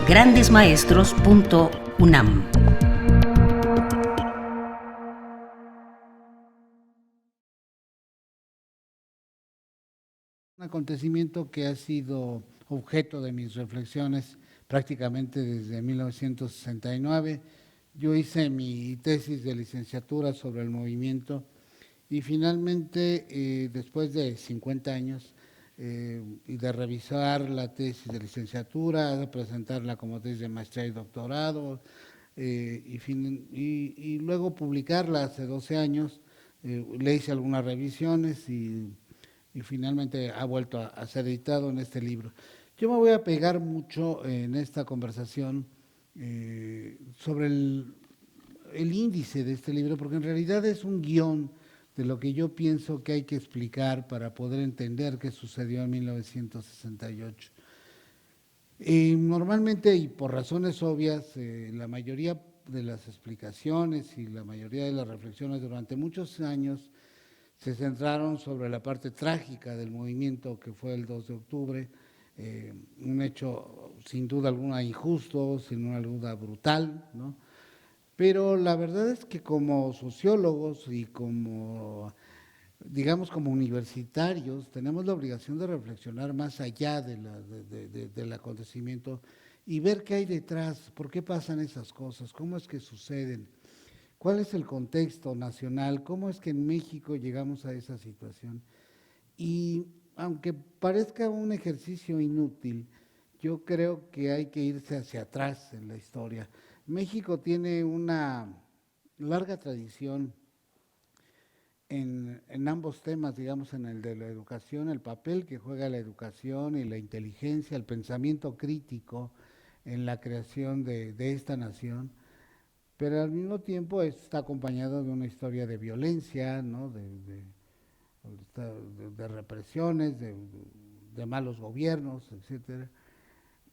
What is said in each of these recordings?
grandesmaestros.unam. Un acontecimiento que ha sido objeto de mis reflexiones prácticamente desde 1969. Yo hice mi tesis de licenciatura sobre el movimiento y finalmente, después de 50 años y de revisar la tesis de licenciatura, de presentarla como tesis de maestría y doctorado, y luego publicarla hace 12 años, le hice algunas revisiones y finalmente ha vuelto a ser editado en este libro. Yo me voy a pegar mucho en esta conversación sobre el índice de este libro, porque en realidad es un guión de lo que yo pienso que hay que explicar para poder entender qué sucedió en 1968. Normalmente, y por razones obvias, la mayoría de las explicaciones y la mayoría de las reflexiones durante muchos años se centraron sobre la parte trágica del movimiento que fue el 2 de octubre, un hecho sin duda alguna injusto, sin duda alguna brutal, ¿no? Pero la verdad es que como sociólogos y como, digamos, como universitarios, tenemos la obligación de reflexionar más allá del acontecimiento y ver qué hay detrás, por qué pasan esas cosas, cómo es que suceden. ¿Cuál es el contexto nacional? ¿Cómo es que en México llegamos a esa situación? Y aunque parezca un ejercicio inútil, yo creo que hay que irse hacia atrás en la historia. México tiene una larga tradición en ambos temas, digamos, en el de la educación, el papel que juega la educación y la inteligencia, el pensamiento crítico en la creación de esta nación, pero al mismo tiempo está acompañado de una historia de violencia, ¿no? de represiones, de malos gobiernos, etcétera.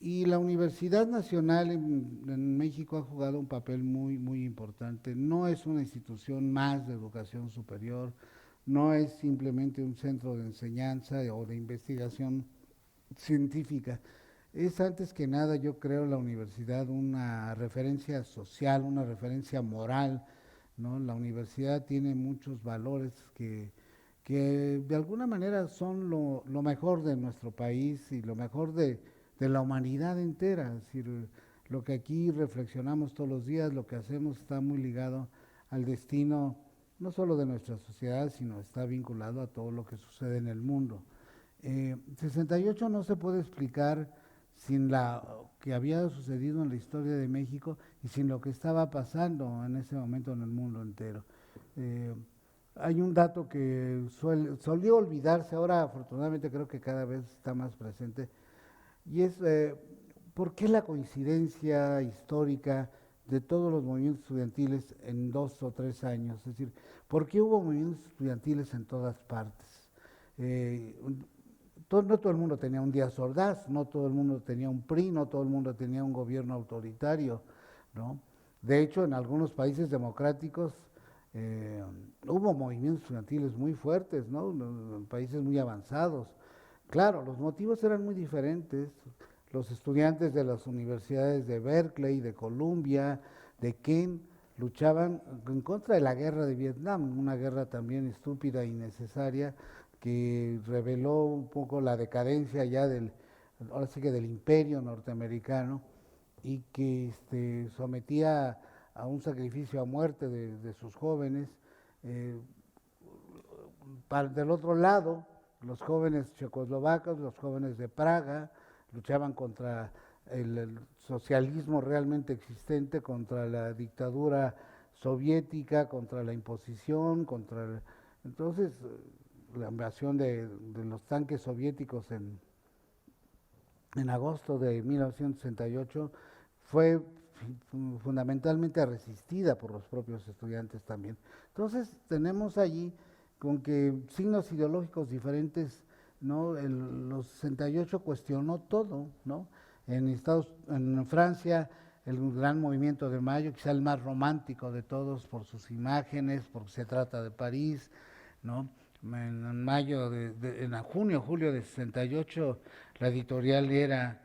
Y la Universidad Nacional en México ha jugado un papel muy, muy importante. No es una institución más de educación superior, no es simplemente un centro de enseñanza o de investigación científica. Es antes que nada, yo creo, la universidad una referencia social, una referencia moral, ¿no? La universidad tiene muchos valores que de alguna manera son lo mejor de nuestro país y lo mejor de la humanidad entera. Es decir, lo que aquí reflexionamos todos los días, lo que hacemos está muy ligado al destino, no solo de nuestra sociedad, sino está vinculado a todo lo que sucede en el mundo. 68 no se puede explicar sin lo que había sucedido en la historia de México y sin lo que estaba pasando en ese momento en el mundo entero. Hay un dato que solía olvidarse, ahora afortunadamente creo que cada vez está más presente, y es ¿por qué la coincidencia histórica de todos los movimientos estudiantiles en 2 o 3 años? Es decir, ¿por qué hubo movimientos estudiantiles en todas partes? No todo el mundo tenía un Díaz Ordaz, no todo el mundo tenía un PRI, no todo el mundo tenía un gobierno autoritario, ¿no? De hecho, en algunos países democráticos hubo movimientos estudiantiles muy fuertes, ¿no? En países muy avanzados. Claro, los motivos eran muy diferentes. Los estudiantes de las universidades de Berkeley, de Columbia, de Kent, luchaban en contra de la guerra de Vietnam, una guerra también estúpida e innecesaria que reveló un poco la decadencia ya ahora sí que del imperio norteamericano y que sometía a un sacrificio a muerte de sus jóvenes. Eh, del otro lado, los jóvenes checoslovacos, los jóvenes de Praga, luchaban contra el socialismo realmente existente, contra la dictadura soviética, contra la imposición, entonces la invasión de los tanques soviéticos en agosto de 1968 fue fundamentalmente resistida por los propios estudiantes también. Entonces tenemos allí con que signos ideológicos diferentes, ¿no? Los 68 cuestionó todo, ¿no? En Francia, el gran movimiento de mayo, quizá el más romántico de todos por sus imágenes, porque se trata de París, ¿no? En junio, julio de 68, la editorial era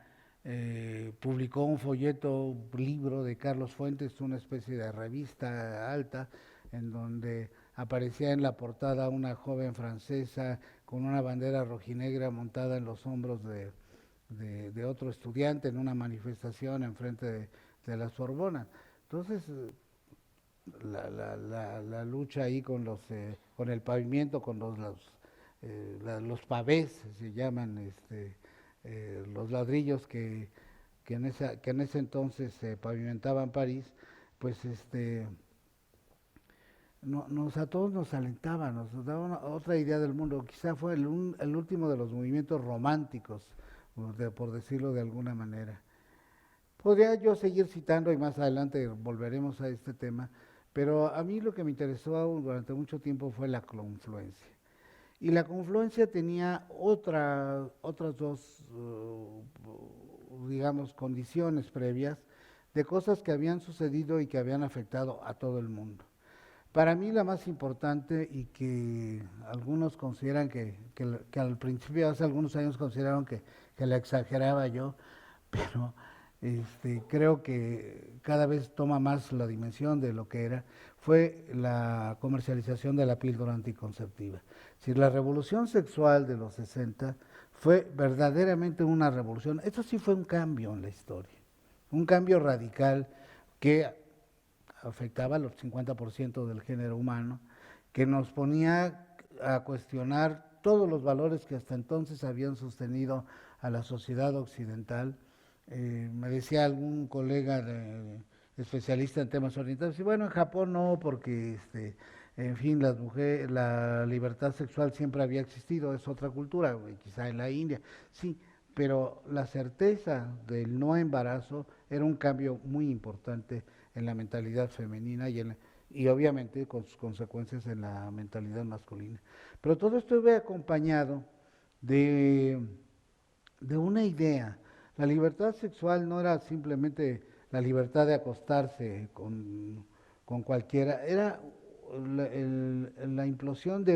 publicó un folleto, libro de Carlos Fuentes, una especie de revista alta, en donde aparecía en la portada una joven francesa con una bandera rojinegra montada en los hombros de otro estudiante en una manifestación enfrente de la Sorbona. Entonces, la lucha ahí con el pavimento, con los pavés, se llaman, los ladrillos que en ese entonces se pavimentaban París, pues a todos nos alentaba, nos daba otra idea del mundo. Quizá fue el último de los movimientos románticos, por decirlo de alguna manera. Podría yo seguir citando y más adelante volveremos a este tema, pero a mí lo que me interesó durante mucho tiempo fue la confluencia. Y la confluencia tenía otras dos, digamos, condiciones previas de cosas que habían sucedido y que habían afectado a todo el mundo. Para mí la más importante y que algunos consideran que al principio, hace algunos años consideraron que la exageraba yo, pero creo que cada vez toma más la dimensión de lo que era, fue la comercialización de la píldora anticonceptiva. Es decir, la revolución sexual de los 60 fue verdaderamente una revolución. Eso sí fue un cambio en la historia, un cambio radical que afectaba al 50% del género humano, que nos ponía a cuestionar todos los valores que hasta entonces habían sostenido a la sociedad occidental. Me decía algún colega especialista en temas orientales, y bueno, en Japón no, porque en fin, la libertad sexual siempre había existido, es otra cultura, quizá en la India, sí, pero la certeza del no embarazo era un cambio muy importante en la mentalidad femenina y obviamente con sus consecuencias en la mentalidad masculina. Pero todo esto iba acompañado de, de una idea. La libertad sexual no era simplemente la libertad de acostarse con cualquiera, era la implosión de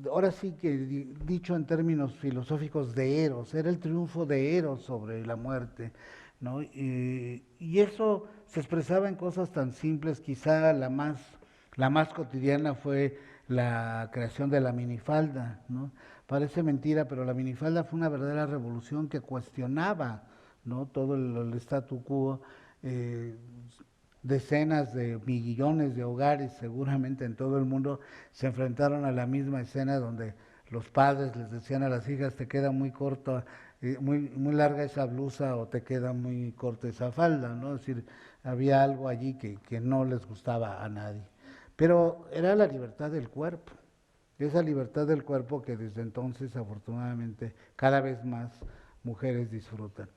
ahora sí que dicho en términos filosóficos, de Eros, era el triunfo de Eros sobre la muerte, ¿no? Y eso se expresaba en cosas tan simples, quizá la más cotidiana fue la creación de la minifalda, ¿no? Parece mentira, pero la minifalda fue una verdadera revolución que cuestionaba, ¿no?, todo el statu quo. eh, Decenas de millones de hogares seguramente en todo el mundo se enfrentaron a la misma escena donde los padres les decían a las hijas: te queda muy corta, muy larga esa blusa, o te queda muy corta esa falda, ¿no? Es decir, había algo allí que no les gustaba a nadie. Pero era la libertad del cuerpo, esa libertad del cuerpo que desde entonces afortunadamente cada vez más mujeres disfrutan.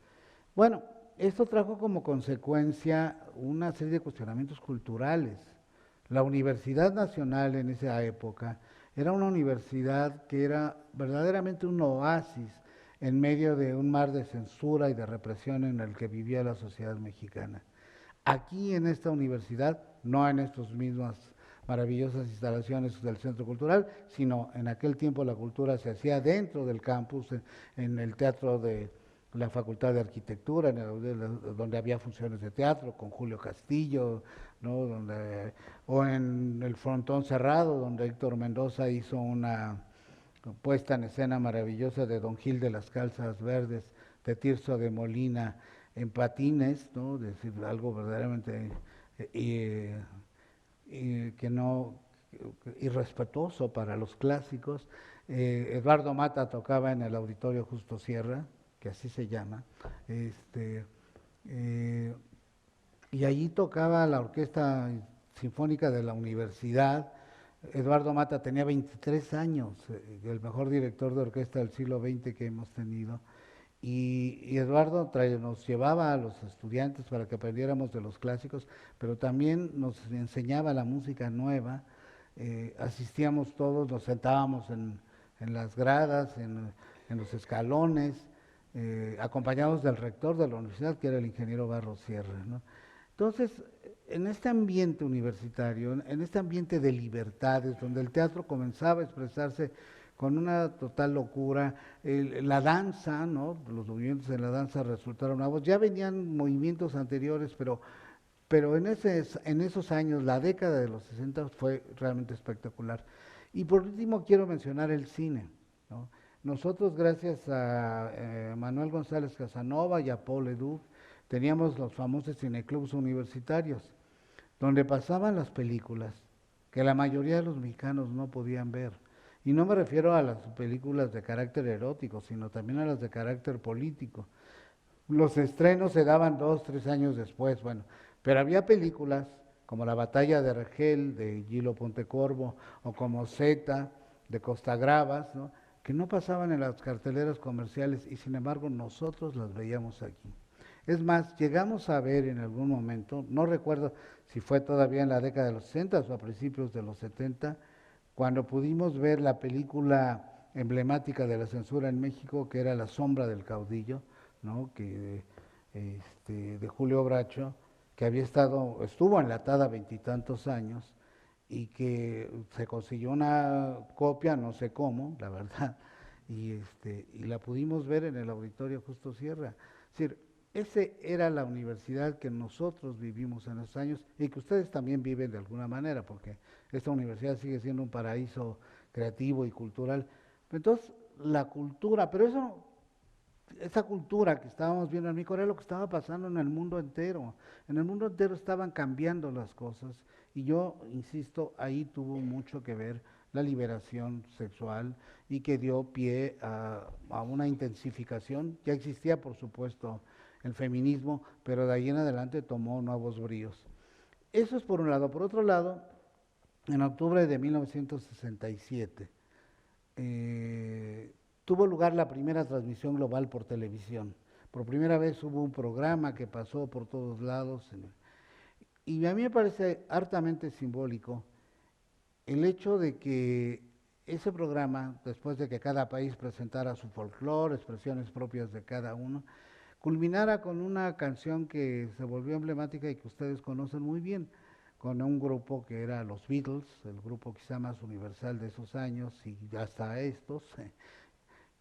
Bueno, esto trajo como consecuencia una serie de cuestionamientos culturales. La Universidad Nacional en esa época era una universidad que era verdaderamente un oasis en medio de un mar de censura y de represión en el que vivía la sociedad mexicana. Aquí en esta universidad, no en estas mismas maravillosas instalaciones del Centro Cultural, sino en aquel tiempo la cultura se hacía dentro del campus, en el teatro de la Facultad de Arquitectura, donde había funciones de teatro con Julio Castillo, ¿no? O en el Frontón Cerrado, donde Héctor Mendoza hizo una puesta en escena maravillosa de Don Gil de las Calzas Verdes, de Tirso de Molina en patines, ¿no? Es decir, algo verdaderamente que no irrespetuoso para los clásicos. Eduardo Mata tocaba en el Auditorio Justo Sierra, que así se llama, eh, y allí tocaba la Orquesta Sinfónica de la Universidad. Eduardo Mata tenía 23 años, el mejor director de orquesta del siglo XX que hemos tenido. Y Eduardo nos llevaba a los estudiantes para que aprendiéramos de los clásicos, pero también nos enseñaba la música nueva. Asistíamos todos, nos sentábamos en las gradas, en los escalones, acompañados del rector de la universidad, que era el ingeniero Barros Sierra, ¿no? Entonces, en este ambiente universitario, en este ambiente de libertades, donde el teatro comenzaba a expresarse con una total locura. La danza, ¿no? Los movimientos de la danza resultaron nuevos. Ya venían movimientos anteriores, pero en esos años, la década de los 60 fue realmente espectacular. Y por último quiero mencionar el cine, ¿no? Nosotros, gracias a Manuel González Casanova y a Paul Leduc, teníamos los famosos cineclubs universitarios, donde pasaban las películas que la mayoría de los mexicanos no podían ver. Y no me refiero a las películas de carácter erótico, sino también a las de carácter político. Los estrenos se daban 2, 3 años después, bueno, pero había películas como La Batalla de Argel de Gilo Pontecorvo o como Zeta de Costa Gravas, ¿no? Que no pasaban en las carteleras comerciales y sin embargo nosotros las veíamos aquí. Es más, llegamos a ver en algún momento, no recuerdo si fue todavía en la década de los 60 o a principios de los 70, cuando pudimos ver la película emblemática de la censura en México, que era La Sombra del Caudillo, ¿no? De Julio Bracho, que estuvo enlatada 20 y tantos años y que se consiguió una copia, no sé cómo, la verdad, y la pudimos ver en el Auditorio Justo Sierra. Es decir, esa era la universidad que nosotros vivimos en esos años y que ustedes también viven de alguna manera, porque esta universidad sigue siendo un paraíso creativo y cultural. Entonces, la cultura, pero esa cultura que estábamos viendo en México era lo que estaba pasando en el mundo entero. En el mundo entero estaban cambiando las cosas y yo, insisto, ahí tuvo mucho que ver la liberación sexual y que dio pie a una intensificación. Ya existía, por supuesto, el feminismo, pero de ahí en adelante tomó nuevos bríos. Eso es por un lado. Por otro lado, en octubre de 1967, tuvo lugar la primera transmisión global por televisión. Por primera vez hubo un programa que pasó por todos lados. Y a mí me parece hartamente simbólico el hecho de que ese programa, después de que cada país presentara su folclore, expresiones propias de cada uno, culminara con una canción que se volvió emblemática y que ustedes conocen muy bien, con un grupo que era los Beatles, el grupo quizá más universal de esos años y hasta estos,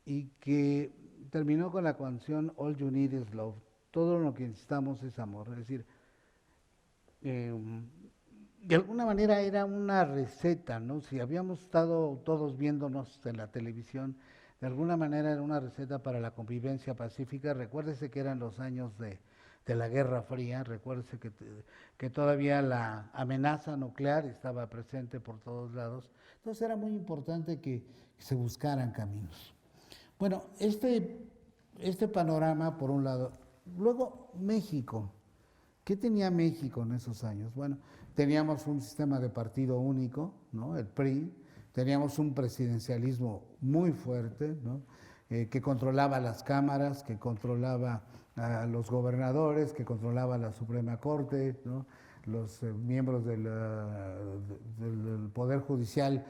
y que terminó con la canción All You Need Is Love, todo lo que necesitamos es amor. Es decir, eh, de alguna manera era una receta, ¿no? Si habíamos estado todos viéndonos en la televisión, de alguna manera era una receta para la convivencia pacífica. Recuérdese que eran los años de la Guerra Fría, recuérdese que todavía la amenaza nuclear estaba presente por todos lados. Entonces era muy importante que se buscaran caminos. Bueno, este panorama por un lado. Luego México. ¿Qué tenía México en esos años? Bueno, teníamos un sistema de partido único, ¿no? El PRI, teníamos un presidencialismo muy fuerte, ¿no? Que controlaba las cámaras, que controlaba a los gobernadores, que controlaba la Suprema Corte, ¿no? Los miembros del Poder Judicial,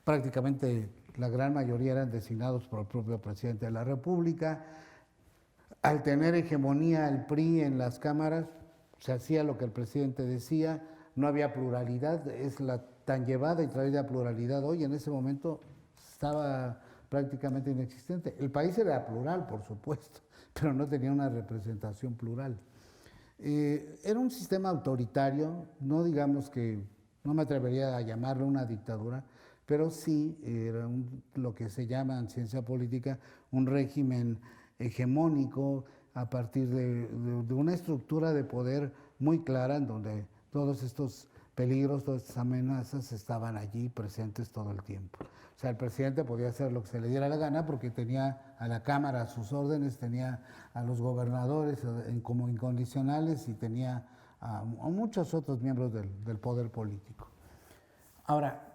prácticamente la gran mayoría eran designados por el propio presidente de la República. Al tener hegemonía el PRI en las cámaras, se hacía lo que el presidente decía, no había pluralidad, es la tan llevada y traída pluralidad hoy, en ese momento estaba prácticamente inexistente. El país era plural, por supuesto, pero no tenía una representación plural. Era un sistema autoritario, no digamos que, no me atrevería a llamarlo una dictadura, pero sí era lo que se llama en ciencia política un régimen hegemónico a partir de una estructura de poder muy clara en donde todos estos peligros, todas estas amenazas estaban allí presentes todo el tiempo. O sea, el presidente podía hacer lo que se le diera la gana porque tenía a la Cámara a sus órdenes, tenía a los gobernadores como incondicionales y tenía a muchos otros miembros del poder político. Ahora,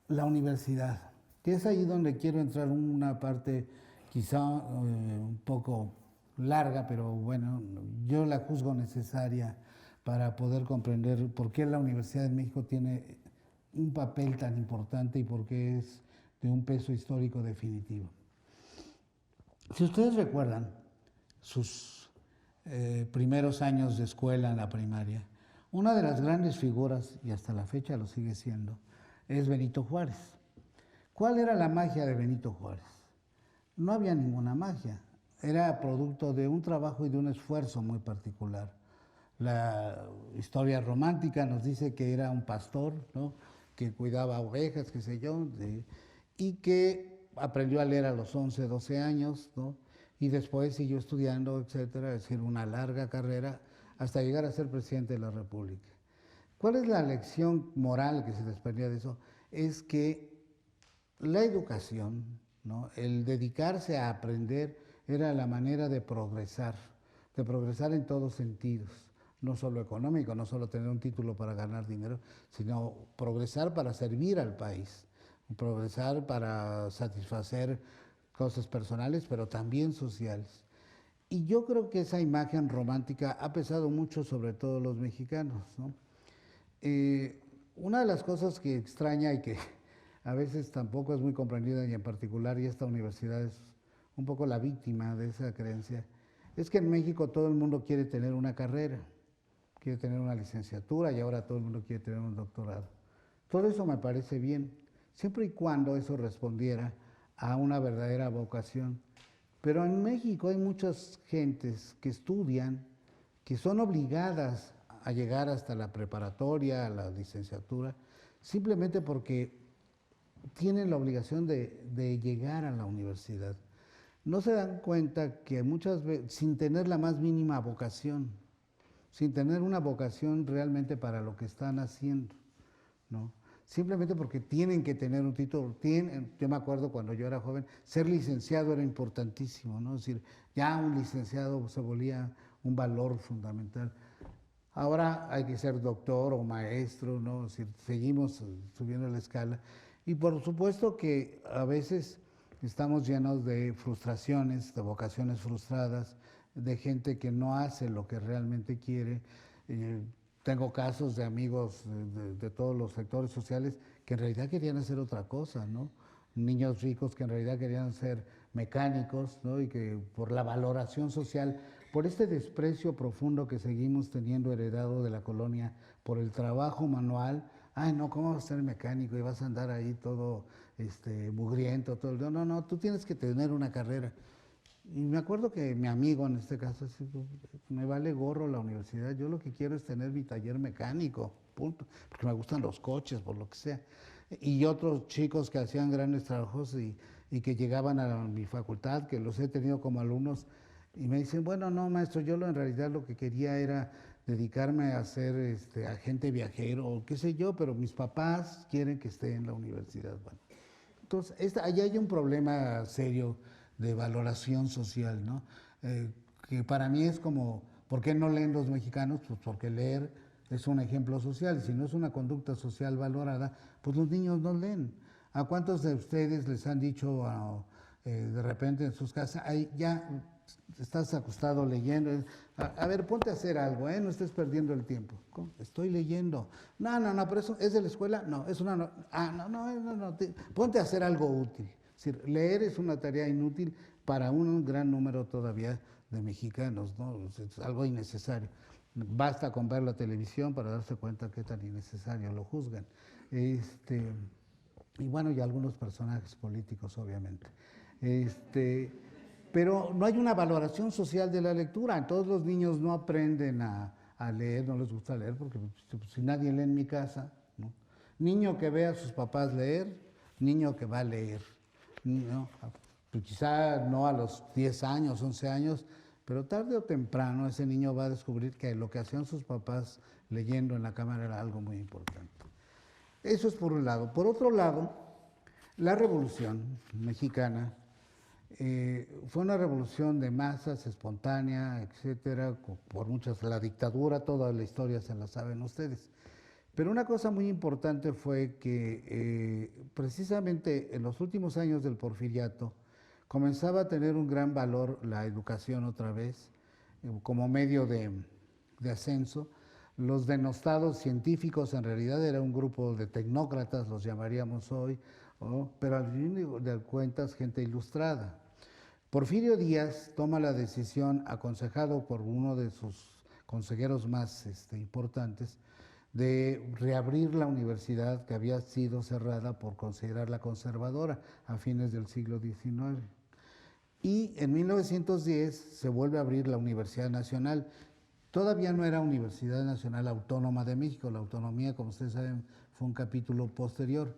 la universidad, que es ahí donde quiero entrar una parte quizá un poco larga, pero bueno, yo la juzgo necesaria para poder comprender por qué la Universidad de México tiene un papel tan importante y por qué es de un peso histórico definitivo. Si ustedes recuerdan sus primeros años de escuela en la primaria, una de las grandes figuras, y hasta la fecha lo sigue siendo, es Benito Juárez. ¿Cuál era la magia de Benito Juárez? No había ninguna magia, era producto de un trabajo y de un esfuerzo muy particular. La historia romántica nos dice que era un pastor, ¿no? Que cuidaba ovejas, qué sé yo, y que aprendió a leer a los 11, 12 años, ¿no? Y después siguió estudiando, etcétera, es decir, una larga carrera hasta llegar a ser presidente de la República. ¿Cuál es la lección moral que se desprendía de eso? Es que la educación, ¿no? El dedicarse a aprender era la manera de progresar en todos sentidos, no solo económico, no solo tener un título para ganar dinero, sino progresar para servir al país, progresar para satisfacer cosas personales, pero también sociales. Y yo creo que esa imagen romántica ha pesado mucho sobre todo los mexicanos, ¿no? Una de las cosas que extraña y que a veces tampoco es muy comprendida, y en particular, y esta universidad es un poco la víctima de esa creencia, es que en México todo el mundo quiere tener una carrera, quiere tener una licenciatura y ahora todo el mundo quiere tener un doctorado. Todo eso me parece bien, siempre y cuando eso respondiera a una verdadera vocación. Pero en México hay muchas gentes que estudian, que son obligadas a llegar hasta la preparatoria, a la licenciatura, simplemente porque tienen la obligación de llegar a la universidad. No se dan cuenta que muchas veces, sin tener la más mínima vocación, sin tener una vocación realmente para lo que están haciendo, ¿no? Simplemente porque tienen que tener un título. Yo me acuerdo cuando yo era joven, ser licenciado era importantísimo, ¿no? Es decir, ya un licenciado se volvía un valor fundamental. Ahora hay que ser doctor o maestro, ¿no? Es decir, seguimos subiendo la escala. Y por supuesto que a veces estamos llenos de frustraciones, de vocaciones frustradas, de gente que no hace lo que realmente quiere. Eh, Tengo casos de amigos de todos los sectores sociales que en realidad querían hacer otra cosa, ¿no? Niños ricos que en realidad querían ser mecánicos, ¿no? Y que por la valoración social, por este desprecio profundo que seguimos teniendo heredado de la colonia por el trabajo manual, ay no, ¿cómo vas a ser mecánico y vas a andar ahí todo mugriento, todo el día? No, no, tú tienes que tener una carrera. Y me acuerdo que mi amigo en este caso, me vale gorro la universidad, yo lo que quiero es tener mi taller mecánico, punto, porque me gustan los coches, por lo que sea. Y otros chicos que hacían grandes trabajos y que llegaban a mi facultad, que los he tenido como alumnos, y me dicen, bueno, no, maestro, yo en realidad lo que quería era dedicarme a ser agente viajero, o qué sé yo, pero mis papás quieren que esté en la universidad. Bueno, entonces, allí hay un problema serio de valoración social, ¿no? Que para mí es como, ¿por qué no leen los mexicanos? Pues porque leer es un ejemplo social, y si no es una conducta social valorada, pues los niños no leen. ¿A cuántos de ustedes les han dicho de repente en sus casas, ay, ya estás acostado leyendo? A ver, ponte a hacer algo, no estés perdiendo el tiempo. ¿Cómo? Estoy leyendo. No, no, no, pero eso es de la escuela. No, es una. No, no, no, no, no, ponte a hacer algo útil. Es decir, leer es una tarea inútil para un gran número todavía de mexicanos, ¿no? Es algo innecesario. Basta con ver la televisión para darse cuenta qué tan innecesario lo juzgan. Y bueno, y algunos personajes políticos, obviamente. Este, pero no hay una valoración social de la lectura. Todos los niños no aprenden a leer, no les gusta leer, porque si nadie lee en mi casa, ¿no? Niño que ve a sus papás leer, niño que va a leer, ¿no? Pues quizá no a los 10 años, 11 años, pero tarde o temprano ese niño va a descubrir que lo que hacían sus papás leyendo en la cámara era algo muy importante. Eso es por un lado. Por otro lado, la Revolución Mexicana fue una revolución de masas, espontánea, etcétera, por muchas, la dictadura, toda la historia se la saben ustedes. Pero una cosa muy importante fue que precisamente en los últimos años del Porfiriato comenzaba a tener un gran valor la educación otra vez, como medio de ascenso. Los denostados científicos en realidad era un grupo de tecnócratas, los llamaríamos hoy, ¿no? Pero al fin de cuentas gente ilustrada. Porfirio Díaz toma la decisión, aconsejado por uno de sus consejeros más importantes, de reabrir la universidad que había sido cerrada por considerarla conservadora a fines del siglo XIX. Y en 1910 se vuelve a abrir la Universidad Nacional. Todavía no era Universidad Nacional Autónoma de México, la autonomía, como ustedes saben, fue un capítulo posterior.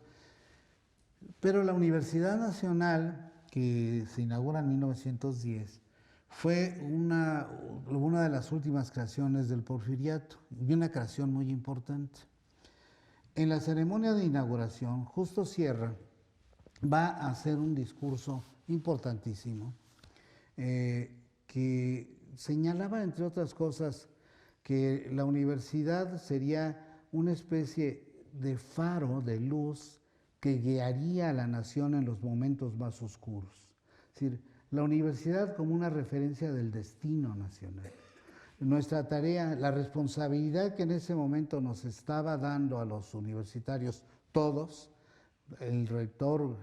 Pero la Universidad Nacional, que se inaugura en 1910, fue una de las últimas creaciones del Porfiriato y una creación muy importante. En la ceremonia de inauguración, Justo Sierra va a hacer un discurso importantísimo que señalaba, entre otras cosas, que la universidad sería una especie de faro de luz que guiaría a la nación en los momentos más oscuros. Es decir, la universidad como una referencia del destino nacional. Nuestra tarea, la responsabilidad que en ese momento nos estaba dando a los universitarios, todos, el rector,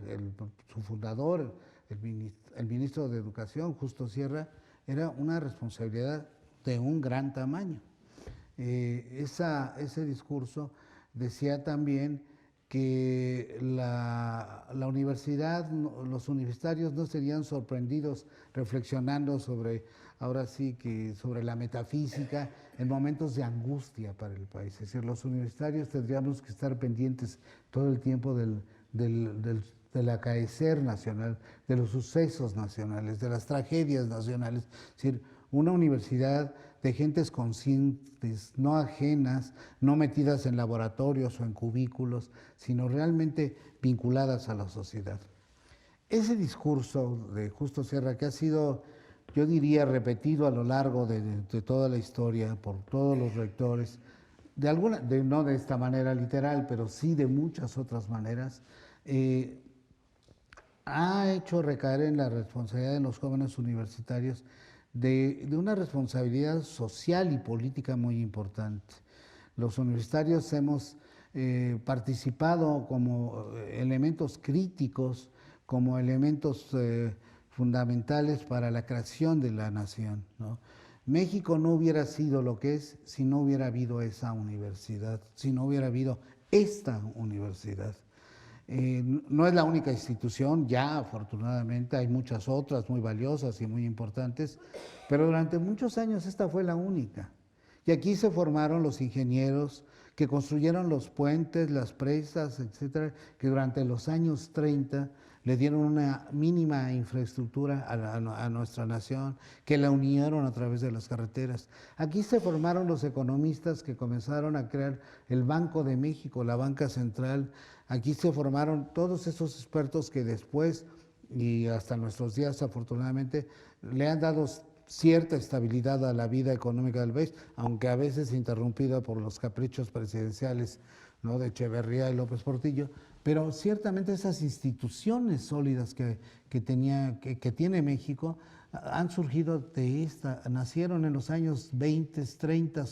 su fundador, el ministro de Educación, Justo Sierra, era una responsabilidad de un gran tamaño. Ese discurso decía también que la universidad, los universitarios no serían sorprendidos reflexionando sobre, ahora sí que sobre la metafísica en momentos de angustia para el país. Es decir, los universitarios tendríamos que estar pendientes todo el tiempo del acaecer nacional, de los sucesos nacionales, de las tragedias nacionales. Es decir, una universidad de gentes conscientes, no ajenas, no metidas en laboratorios o en cubículos, sino realmente vinculadas a la sociedad. Ese discurso de Justo Sierra, que ha sido, yo diría, repetido a lo largo de toda la historia por todos los rectores, no de esta manera literal, pero sí de muchas otras maneras, ha hecho recaer en la responsabilidad de los jóvenes universitarios de una responsabilidad social y política muy importante. Los universitarios hemos participado como elementos críticos, como elementos fundamentales para la creación de la nación, ¿no? México no hubiera sido lo que es si no hubiera habido esa universidad, si no hubiera habido esta universidad. No es la única institución, ya afortunadamente hay muchas otras muy valiosas y muy importantes, pero durante muchos años esta fue la única. Y aquí se formaron los ingenieros que construyeron los puentes, las presas, etcétera, que durante los años 30 le dieron una mínima infraestructura a nuestra nación, que la unieron a través de las carreteras. Aquí se formaron los economistas que comenzaron a crear el Banco de México, la banca central. Aquí se formaron todos esos expertos que después, y hasta nuestros días afortunadamente, le han dado cierta estabilidad a la vida económica del país, aunque a veces interrumpida por los caprichos presidenciales, ¿no?, de Echeverría y López Portillo, pero ciertamente esas instituciones sólidas que tiene México han surgido nacieron en los años 20, 30,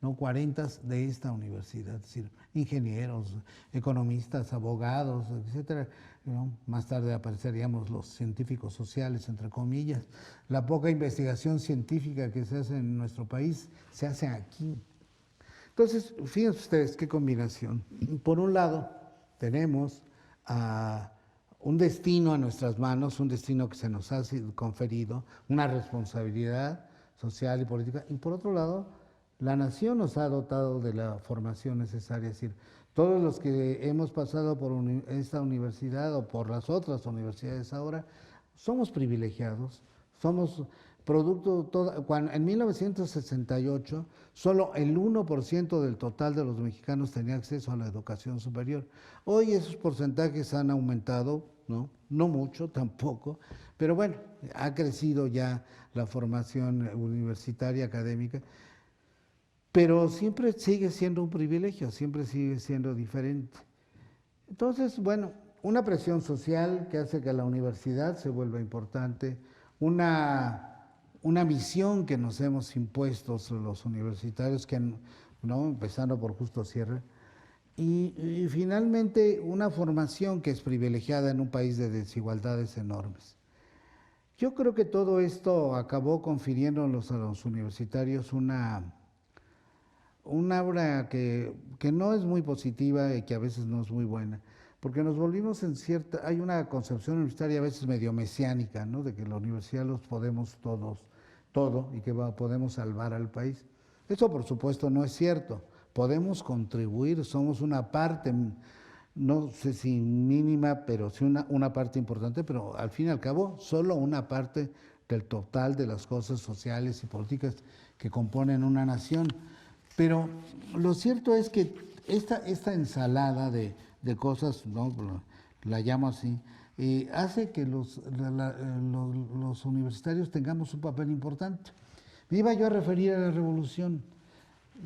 no 40 de esta universidad, es decir, ingenieros, economistas, abogados, etcétera, ¿no? Más tarde apareceríamos los científicos sociales, entre comillas. La poca investigación científica que se hace en nuestro país se hace aquí. Entonces, fíjense ustedes qué combinación. Por un lado, tenemos un destino a nuestras manos, un destino que se nos ha conferido, una responsabilidad social y política, y por otro lado, la nación nos ha dotado de la formación necesaria, es decir, todos los que hemos pasado por esta universidad o por las otras universidades ahora, somos privilegiados, somos producto, en 1968, solo el 1% del total de los mexicanos tenía acceso a la educación superior. Hoy esos porcentajes han aumentado, ¿no? No mucho tampoco, pero bueno, ha crecido ya la formación universitaria, académica, pero siempre sigue siendo un privilegio, siempre sigue siendo diferente. Entonces, bueno, una presión social que hace que la universidad se vuelva importante, una misión que nos hemos impuesto los universitarios, ¿no?, empezando por Justo Sierra, y finalmente una formación que es privilegiada en un país de desigualdades enormes. Yo creo que todo esto acabó confiriéndonos a los universitarios una obra que no es muy positiva y que a veces no es muy buena, porque nos volvimos en cierta, hay una concepción universitaria a veces medio mesiánica, ¿no? De que la universidad los podemos todos, todo, y que podemos salvar al país. Eso por supuesto no es cierto. Podemos contribuir, somos una parte, no sé si mínima, pero sí una parte importante, pero al fin y al cabo solo una parte del total de las cosas sociales y políticas que componen una nación. Pero lo cierto es que esta ensalada de cosas, ¿no? La llamo así, hace que los universitarios tengamos un papel importante. Me iba yo a referir a la revolución.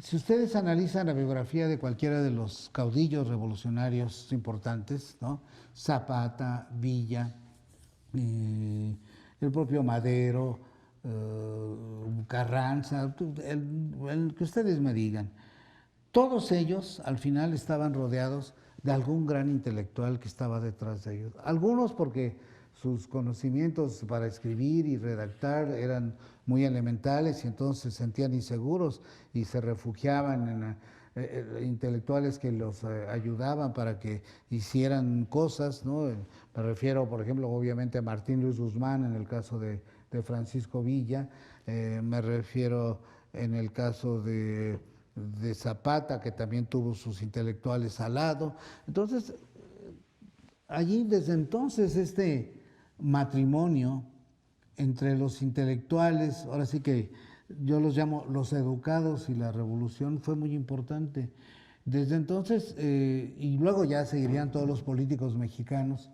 Si ustedes analizan la biografía de cualquiera de los caudillos revolucionarios importantes, ¿no? Zapata, Villa, el propio Madero, Carranza, el que ustedes me digan, todos ellos al final estaban rodeados de algún gran intelectual que estaba detrás de ellos. Algunos porque sus conocimientos para escribir y redactar eran muy elementales y entonces se sentían inseguros y se refugiaban en intelectuales que los ayudaban para que hicieran cosas, ¿no? Me refiero, por ejemplo, obviamente a Martín Luis Guzmán en el caso de Francisco Villa, me refiero en el caso de Zapata, que también tuvo sus intelectuales al lado. Entonces, allí desde entonces este matrimonio entre los intelectuales, ahora sí que yo los llamo los educados y la revolución, fue muy importante. Desde entonces, y luego ya seguirían todos los políticos mexicanos,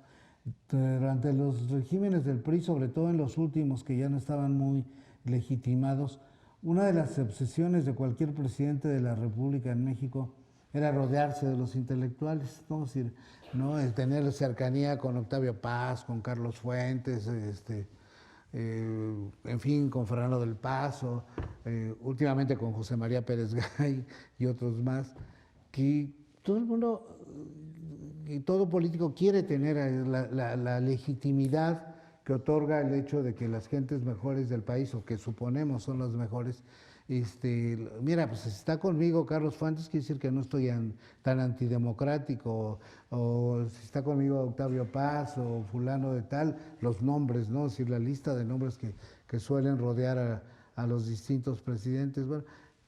durante los regímenes del PRI, sobre todo en los últimos que ya no estaban muy legitimados, una de las obsesiones de cualquier presidente de la República en México era rodearse de los intelectuales, ¿no? Es decir, ¿no? El tener cercanía con Octavio Paz, con Carlos Fuentes, en fin, con Fernando del Paso, últimamente con José María Pérez Gay y otros más, que todo el mundo y todo político quiere tener la legitimidad que otorga el hecho de que las gentes mejores del país, o que suponemos son las mejores, mira, pues si está conmigo Carlos Fuentes, quiere decir que no estoy tan antidemocrático, o si está conmigo Octavio Paz, o fulano de tal, los nombres, ¿no? Es decir, la lista de nombres que suelen rodear a los distintos presidentes. Bueno,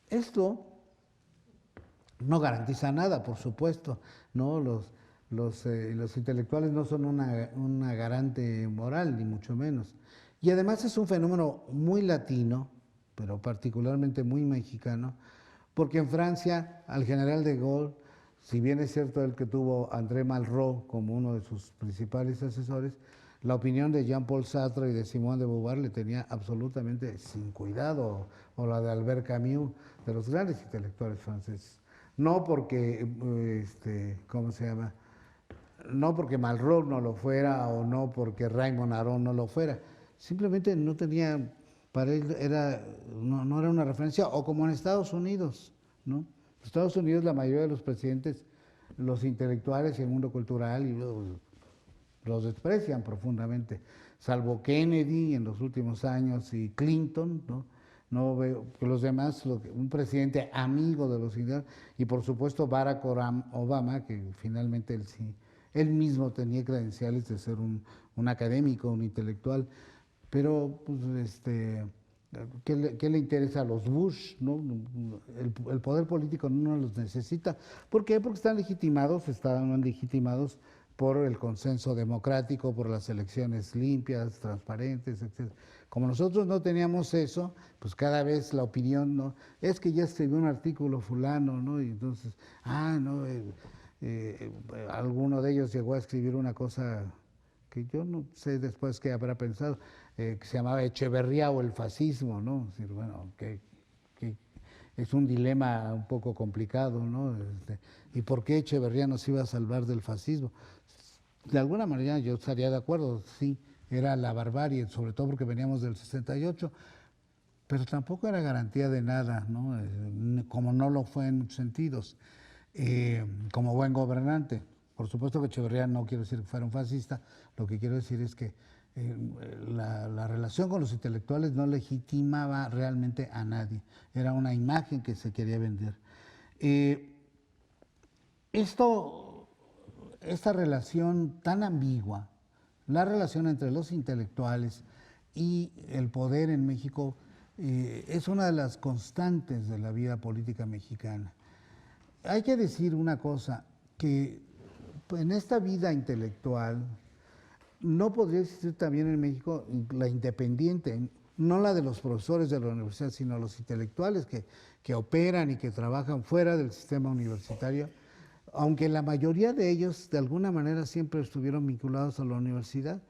esto no garantiza nada, por supuesto, ¿no? Los intelectuales no son una garante moral, ni mucho menos. Y además es un fenómeno muy latino, pero particularmente muy mexicano, porque en Francia al general de Gaulle, si bien es cierto el que tuvo a André Malraux como uno de sus principales asesores, la opinión de Jean-Paul Sartre y de Simone de Beauvoir le tenía absolutamente sin cuidado, o la de Albert Camus, de los grandes intelectuales franceses. No porque, ¿cómo se llama? No porque Malraux no lo fuera, o no porque Raymond Aron no lo fuera, simplemente no tenía, para él no era una referencia, o como en Estados Unidos, ¿no? En Estados Unidos la mayoría de los presidentes, los intelectuales y el mundo cultural, los desprecian profundamente, salvo Kennedy en los últimos años y Clinton, ¿no? No veo que los demás, un presidente amigo de los indianos, y por supuesto Barack Obama, que finalmente él sí, él mismo tenía credenciales de ser un académico, un intelectual, pero pues ¿qué le interesa a los Bush? ¿No? El poder político no los necesita. ¿Por qué? Porque estaban legitimados por el consenso democrático, por las elecciones limpias, transparentes, etc. Como nosotros no teníamos eso, pues cada vez la opinión, ¿no? Es que ya escribió un artículo fulano, ¿no? Y entonces, no, alguno de ellos llegó a escribir una cosa que yo no sé después qué habrá pensado, que se llamaba Echeverría o el fascismo, ¿no? Es decir, bueno, que es un dilema un poco complicado, ¿no? ¿Y por qué Echeverría nos iba a salvar del fascismo? De alguna manera yo estaría de acuerdo, sí, era la barbarie, sobre todo porque veníamos del 68, pero tampoco era garantía de nada, ¿no? Como no lo fue en muchos sentidos, como buen gobernante. Por supuesto que Echeverría no quiero decir que fuera un fascista, lo que quiero decir es que la relación con los intelectuales no legitimaba realmente a nadie, era una imagen que se quería vender. Eh, esta relación tan ambigua, la relación entre los intelectuales y el poder en México, es una de las constantes de la vida política mexicana. Hay que decir una cosa, que en esta vida intelectual no podría existir también en México la independiente, no la de los profesores de la universidad, sino los intelectuales que operan y que trabajan fuera del sistema universitario, aunque la mayoría de ellos de alguna manera siempre estuvieron vinculados a la universidad.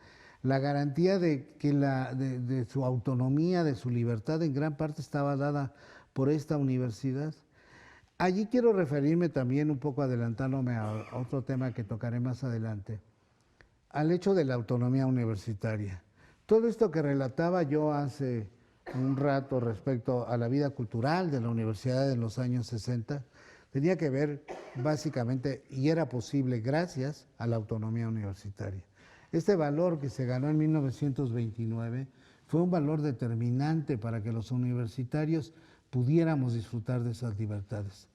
La garantía de que de su autonomía, de su libertad, en gran parte estaba dada por esta universidad. Allí quiero referirme también, un poco adelantándome a otro tema que tocaré más adelante, al hecho de la autonomía universitaria. Todo esto que relataba yo hace un rato respecto a la vida cultural de la universidad en los años 60, tenía que ver básicamente, y era posible gracias a la autonomía universitaria. Este valor que se ganó en 1929 fue un valor determinante para que los universitarios pudiéramos disfrutar de esas libertades.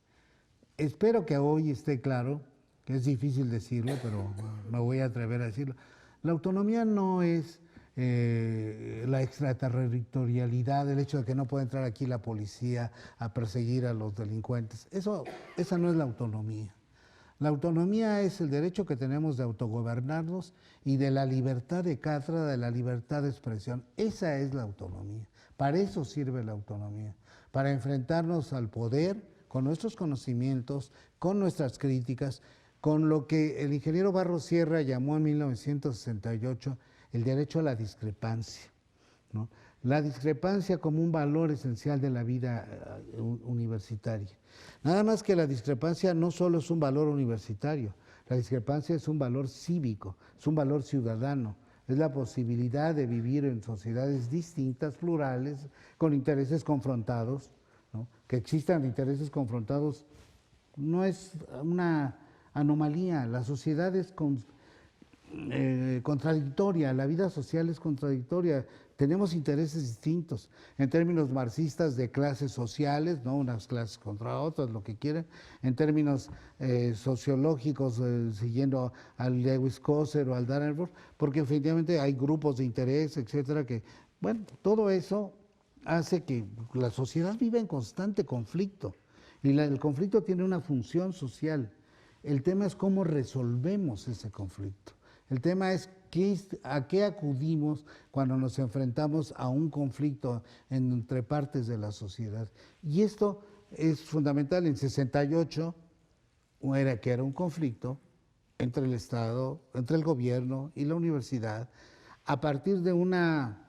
Espero que hoy esté claro, que es difícil decirlo, pero me voy a atrever a decirlo. La autonomía no es la extraterritorialidad, el hecho de que no pueda entrar aquí la policía a perseguir a los delincuentes. Esa no es la autonomía. La autonomía es el derecho que tenemos de autogobernarnos y de la libertad de cátedra, de la libertad de expresión. Esa es la autonomía. Para eso sirve la autonomía, para enfrentarnos al poder con nuestros conocimientos, con nuestras críticas, con lo que el ingeniero Barros Sierra llamó en 1968 el derecho a la discrepancia, ¿no? La discrepancia como un valor esencial de la vida universitaria. Nada más que la discrepancia no solo es un valor universitario, la discrepancia es un valor cívico, es un valor ciudadano, es la posibilidad de vivir en sociedades distintas, plurales, con intereses confrontados, ¿no? Que existan intereses confrontados no es una anomalía, la sociedad es contradictoria, la vida social es contradictoria, tenemos intereses distintos en términos marxistas de clases sociales, ¿no? Unas clases contra otras, lo que quieran, en términos sociológicos, siguiendo al Lewis Coser o al Dannerborn, porque efectivamente hay grupos de interés, etcétera, que, bueno, todo eso hace que la sociedad viva en constante conflicto y el conflicto tiene una función social. El tema es cómo resolvemos ese conflicto. El tema es a qué acudimos cuando nos enfrentamos a un conflicto entre partes de la sociedad. Y esto es fundamental. En 68, que era un conflicto entre el Estado, entre el gobierno y la universidad, a partir de una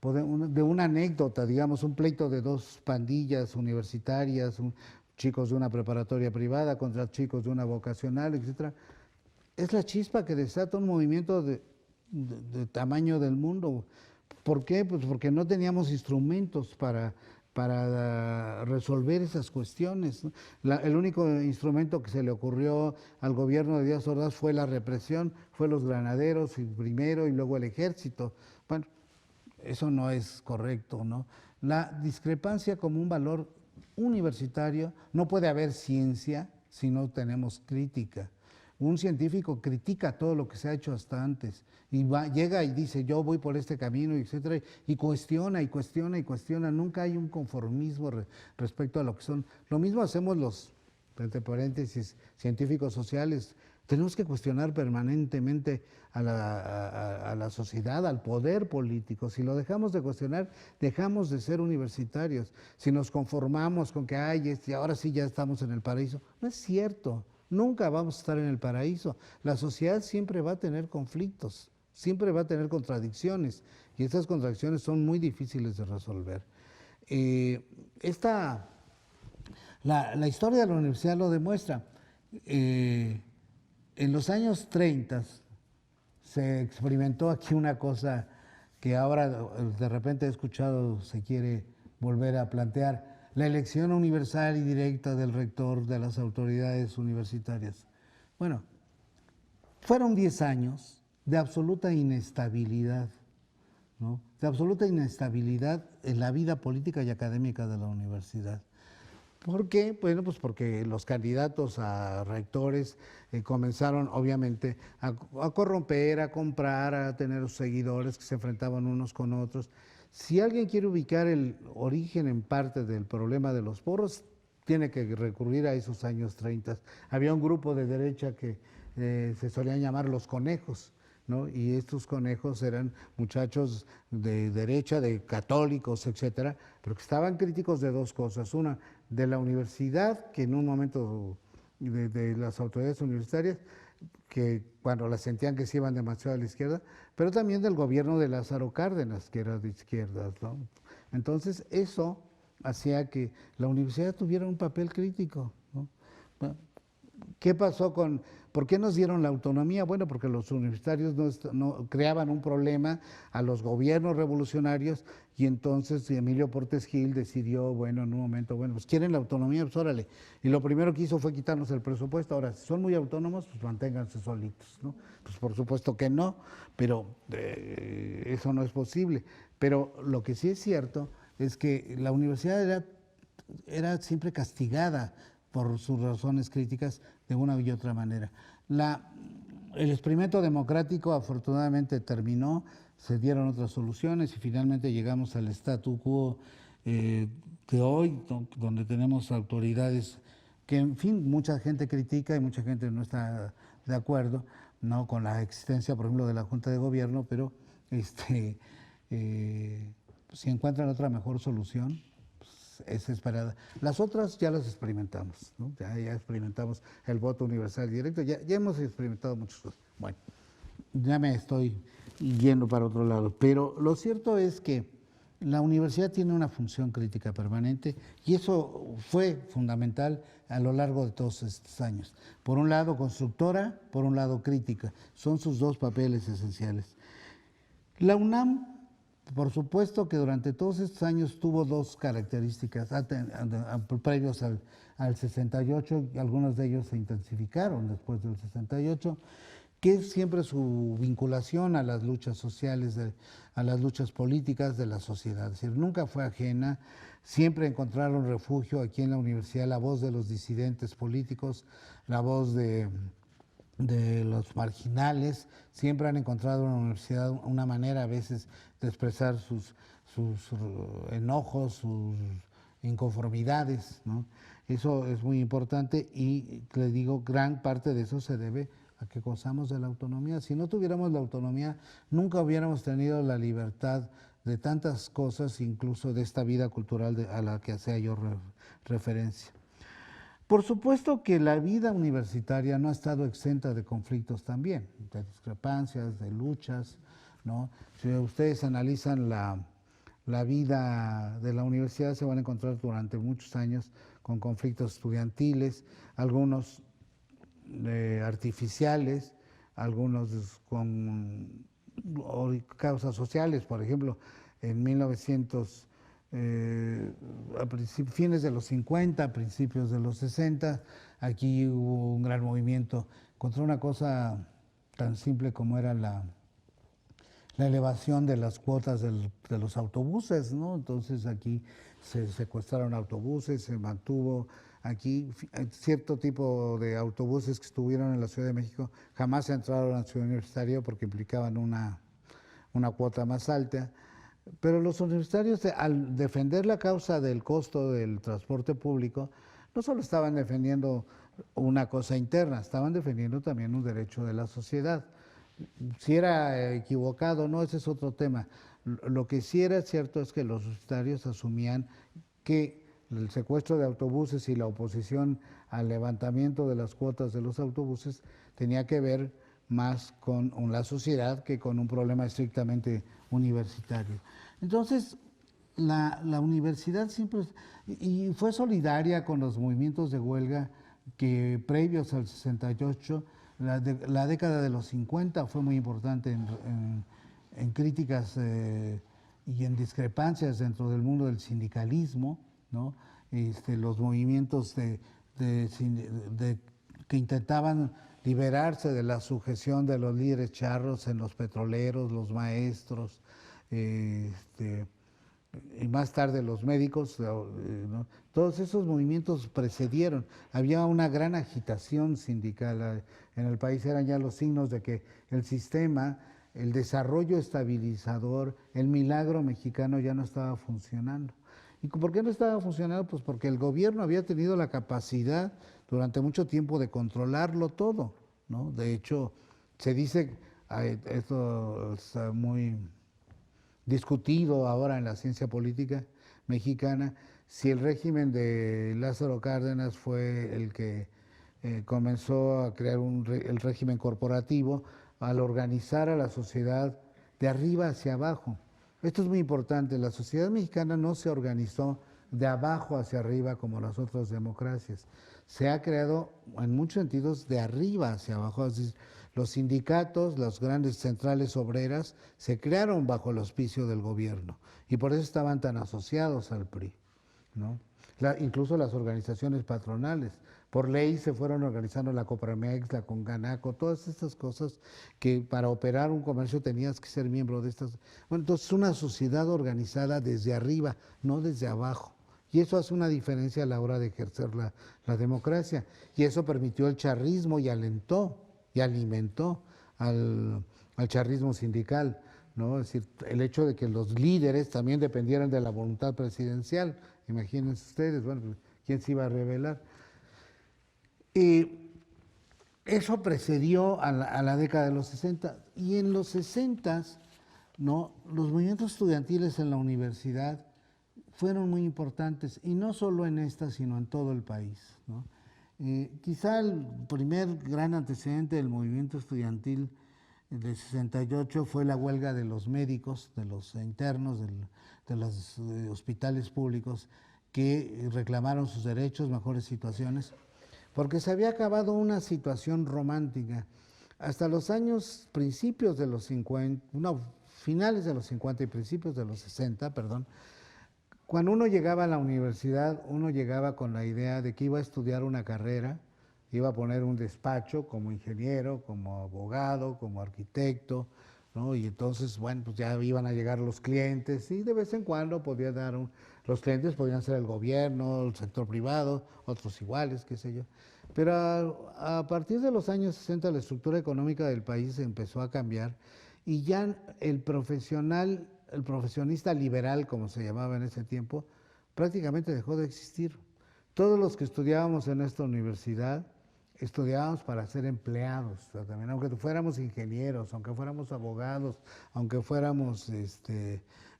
anécdota, digamos, un pleito de dos pandillas universitarias, chicos de una preparatoria privada contra chicos de una vocacional, etcétera. Es la chispa que desata un movimiento de tamaño del mundo. ¿Por qué? Pues porque no teníamos instrumentos para resolver esas cuestiones, ¿no? El único instrumento que se le ocurrió al gobierno de Díaz Ordaz fue la represión, fue los granaderos primero y luego el ejército. Bueno, eso no es correcto, ¿no? La discrepancia como un valor universitario, no puede haber ciencia si no tenemos crítica. Un científico critica todo lo que se ha hecho hasta antes y llega y dice yo voy por este camino, etcétera, y cuestiona y cuestiona y cuestiona. Nunca hay un conformismo respecto a lo que son. Lo mismo hacemos los, entre paréntesis, científicos sociales. Tenemos que cuestionar permanentemente a la sociedad, al poder político. Si lo dejamos de cuestionar, dejamos de ser universitarios. Si nos conformamos con que ahora sí ya estamos en el paraíso, no es cierto. Nunca vamos a estar en el paraíso. La sociedad siempre va a tener conflictos, siempre va a tener contradicciones, y estas contradicciones son muy difíciles de resolver. La historia de la universidad lo demuestra. En los años 30 se experimentó aquí una cosa que ahora de repente he escuchado se quiere volver a plantear: la elección universal y directa del rector de las autoridades universitarias. Bueno, fueron 10 años de absoluta inestabilidad, ¿no? De absoluta inestabilidad en la vida política y académica de la universidad. ¿Por qué? Bueno, pues porque los candidatos a rectores comenzaron obviamente a corromper, a comprar, a tener los seguidores que se enfrentaban unos con otros. Si alguien quiere ubicar el origen en parte del problema de los porros, tiene que recurrir a esos años 30. Había un grupo de derecha que se solían llamar los conejos, ¿no? Y estos conejos eran muchachos de derecha, de católicos, etcétera, pero que estaban críticos de dos cosas. Una, de la universidad, que en un momento de las autoridades universitarias, que cuando las sentían que se iban demasiado a la izquierda, pero también del gobierno de Lázaro Cárdenas, que era de izquierdas, ¿no? Entonces, eso hacía que la universidad tuviera un papel crítico, ¿no? ¿Qué pasó con, por qué nos dieron la autonomía? Bueno, porque los universitarios no creaban un problema a los gobiernos revolucionarios y entonces Emilio Portes Gil decidió, bueno, en un momento, bueno, pues quieren la autonomía, pues órale. Y lo primero que hizo fue quitarnos el presupuesto. Ahora, si son muy autónomos, pues manténganse solitos, ¿no? Pues por supuesto que no, pero eso no es posible. Pero lo que sí es cierto es que la universidad era siempre castigada por sus razones críticas de una y otra manera. El experimento democrático afortunadamente terminó, se dieron otras soluciones y finalmente llegamos al statu quo que hoy, donde tenemos autoridades que, en fin, mucha gente critica y mucha gente no está de acuerdo, ¿no?, con la existencia, por ejemplo, de la Junta de Gobierno, pero si encuentran otra mejor solución, es esperada. Las otras ya las experimentamos, ¿no? Ya experimentamos el voto universal directo, ya hemos experimentado muchas cosas. Bueno, ya me estoy yendo para otro lado, pero lo cierto es que la universidad tiene una función crítica permanente y eso fue fundamental a lo largo de todos estos años. Por un lado constructora, por un lado crítica, son sus dos papeles esenciales. La UNAM, por supuesto que durante todos estos años tuvo dos características previos al 68, y algunos de ellos se intensificaron después del 68, que es siempre su vinculación a las luchas sociales, a las luchas políticas de la sociedad. Es decir, nunca fue ajena, siempre encontraron refugio aquí en la universidad, la voz de los disidentes políticos, la voz de los marginales, siempre han encontrado en la universidad una manera a veces de expresar sus enojos, sus inconformidades, ¿no? Eso es muy importante y le digo, gran parte de eso se debe a que gozamos de la autonomía. Si no tuviéramos la autonomía, nunca hubiéramos tenido la libertad de tantas cosas, incluso de esta vida cultural a la que hacía yo referencia. Por supuesto que la vida universitaria no ha estado exenta de conflictos también, de discrepancias, de luchas, ¿no? Si ustedes analizan la vida de la universidad, se van a encontrar durante muchos años con conflictos estudiantiles, algunos artificiales, algunos con causas sociales. Por ejemplo, en 1900 a fines de los 50, principios de los 60, aquí hubo un gran movimiento contra una cosa tan simple como era la elevación de las cuotas de los autobuses, ¿no? Entonces aquí se secuestraron autobuses, se mantuvo aquí cierto tipo de autobuses que estuvieron en la Ciudad de México, jamás entraron a la Ciudad Universitaria porque implicaban una cuota más alta. Pero los universitarios, al defender la causa del costo del transporte público, no solo estaban defendiendo una cosa interna, estaban defendiendo también un derecho de la sociedad. Si era equivocado o no, ese es otro tema. Lo que sí era cierto es que los universitarios asumían que el secuestro de autobuses y la oposición al levantamiento de las cuotas de los autobuses tenía que ver más con la sociedad que con un problema estrictamente universitario. Entonces, la universidad siempre y fue solidaria con los movimientos de huelga que previos al 68, la década de los 50 fue muy importante en críticas y en discrepancias dentro del mundo del sindicalismo, ¿no? Los movimientos que intentaban liberarse de la sujeción de los líderes charros en los petroleros, los maestros, y más tarde los médicos, ¿no? Todos esos movimientos precedieron. Había una gran agitación sindical en el país, eran ya los signos de que el sistema, el desarrollo estabilizador, el milagro mexicano ya no estaba funcionando. ¿Y por qué no estaba funcionando? Pues porque el gobierno había tenido la capacidad durante mucho tiempo de controlarlo todo, ¿no? De hecho, se dice, esto está muy discutido ahora en la ciencia política mexicana, si el régimen de Lázaro Cárdenas fue el que comenzó a crear el régimen corporativo al organizar a la sociedad de arriba hacia abajo. Esto es muy importante, la sociedad mexicana no se organizó de abajo hacia arriba como las otras democracias, se ha creado en muchos sentidos de arriba hacia abajo. Es decir, los sindicatos, las grandes centrales obreras, se crearon bajo el auspicio del gobierno y por eso estaban tan asociados al PRI, ¿no? Incluso las organizaciones patronales. Por ley se fueron organizando la Coparmex, la Conganaco, todas estas cosas que para operar un comercio tenías que ser miembro de estas. Bueno, entonces una sociedad organizada desde arriba, no desde abajo. Y eso hace una diferencia a la hora de ejercer la democracia. Y eso permitió el charrismo y alentó y alimentó al charrismo sindical, ¿no? Es decir, el hecho de que los líderes también dependieran de la voluntad presidencial. Imagínense ustedes, bueno, ¿quién se iba a rebelar? Y eso precedió a la década de los 60. Y en los 60, ¿no? Los movimientos estudiantiles en la universidad fueron muy importantes, y no solo en esta, sino en todo el país, ¿no? Quizá el primer gran antecedente del movimiento estudiantil de 68 fue la huelga de los médicos, de los internos de los hospitales públicos, que reclamaron sus derechos, mejores situaciones, porque se había acabado una situación romántica. Hasta los años principios de los 50, no, finales de los 50 y principios de los 60, perdón, cuando uno llegaba a la universidad, uno llegaba con la idea de que iba a estudiar una carrera, iba a poner un despacho como ingeniero, como abogado, como arquitecto, ¿no? Y entonces, bueno, pues ya iban a llegar los clientes y de vez en cuando podía dar los clientes podían ser el gobierno, el sector privado, otros iguales, qué sé yo. Pero a partir de los años 60 la estructura económica del país empezó a cambiar y ya el profesional, el profesionista liberal, como se llamaba en ese tiempo, prácticamente dejó de existir. Todos los que estudiábamos en esta universidad estudiábamos para ser empleados, o sea, también, aunque fuéramos ingenieros, aunque fuéramos abogados, aunque fuéramos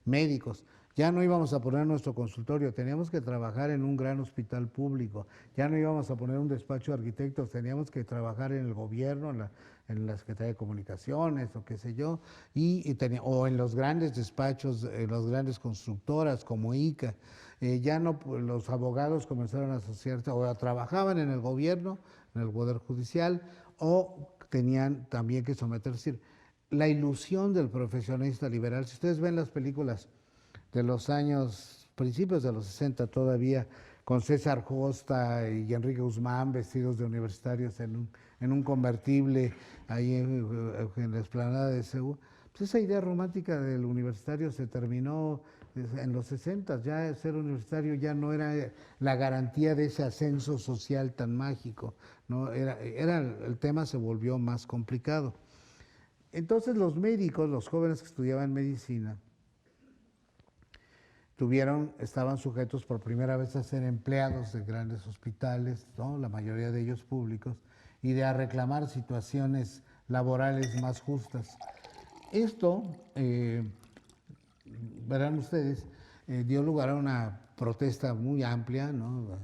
médicos. Ya no íbamos a poner nuestro consultorio, teníamos que trabajar en un gran hospital público, ya no íbamos a poner un despacho de arquitectos, teníamos que trabajar en el gobierno, en la Secretaría de Comunicaciones o qué sé yo, o en los grandes despachos, en las grandes constructoras como ICA. Ya no, los abogados comenzaron a asociarse o trabajaban en el gobierno, en el Poder Judicial, o tenían también que someterse. Es decir, la ilusión del profesionista liberal, si ustedes ven las películas de los años, principios de los 60 todavía, con César Costa y Enrique Guzmán vestidos de universitarios en un convertible ahí en la explanada de Seúl, pues esa idea romántica del universitario se terminó en los 60, ya ser universitario ya no era la garantía de ese ascenso social tan mágico, ¿no? El tema se volvió más complicado. Entonces los médicos, los jóvenes que estudiaban medicina, estaban sujetos por primera vez a ser empleados de grandes hospitales, ¿no? La mayoría de ellos públicos, y de a reclamar situaciones laborales más justas. Esto, verán ustedes, dio lugar a una protesta muy amplia, ¿no?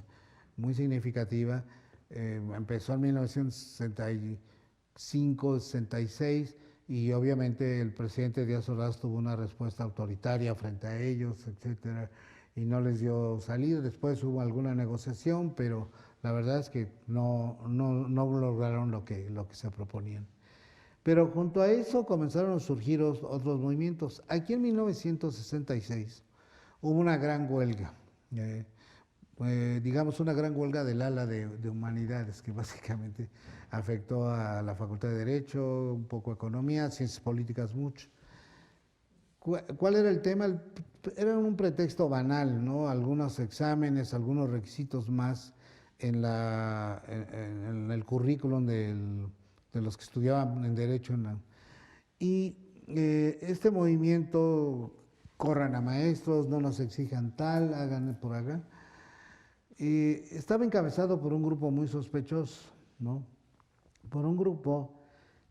Muy significativa. Empezó en 1965, 66, y obviamente el presidente Díaz Ordaz tuvo una respuesta autoritaria frente a ellos, etcétera, y no les dio salida. Después hubo alguna negociación, pero la verdad es que no lograron lo que se proponían. Pero junto a eso comenzaron a surgir otros movimientos. Aquí en 1966 hubo una gran huelga, digamos una gran huelga del ala de humanidades, que básicamente afectó a la Facultad de Derecho, un poco Economía, Ciencias Políticas mucho. ¿Cuál era el tema? Era un pretexto banal, ¿no? Algunos exámenes, algunos requisitos más en el currículum de los que estudiaban en Derecho. Y este movimiento, corran a maestros, no nos exijan tal, hagan por acá, estaba encabezado por un grupo muy sospechoso, ¿no? Por un grupo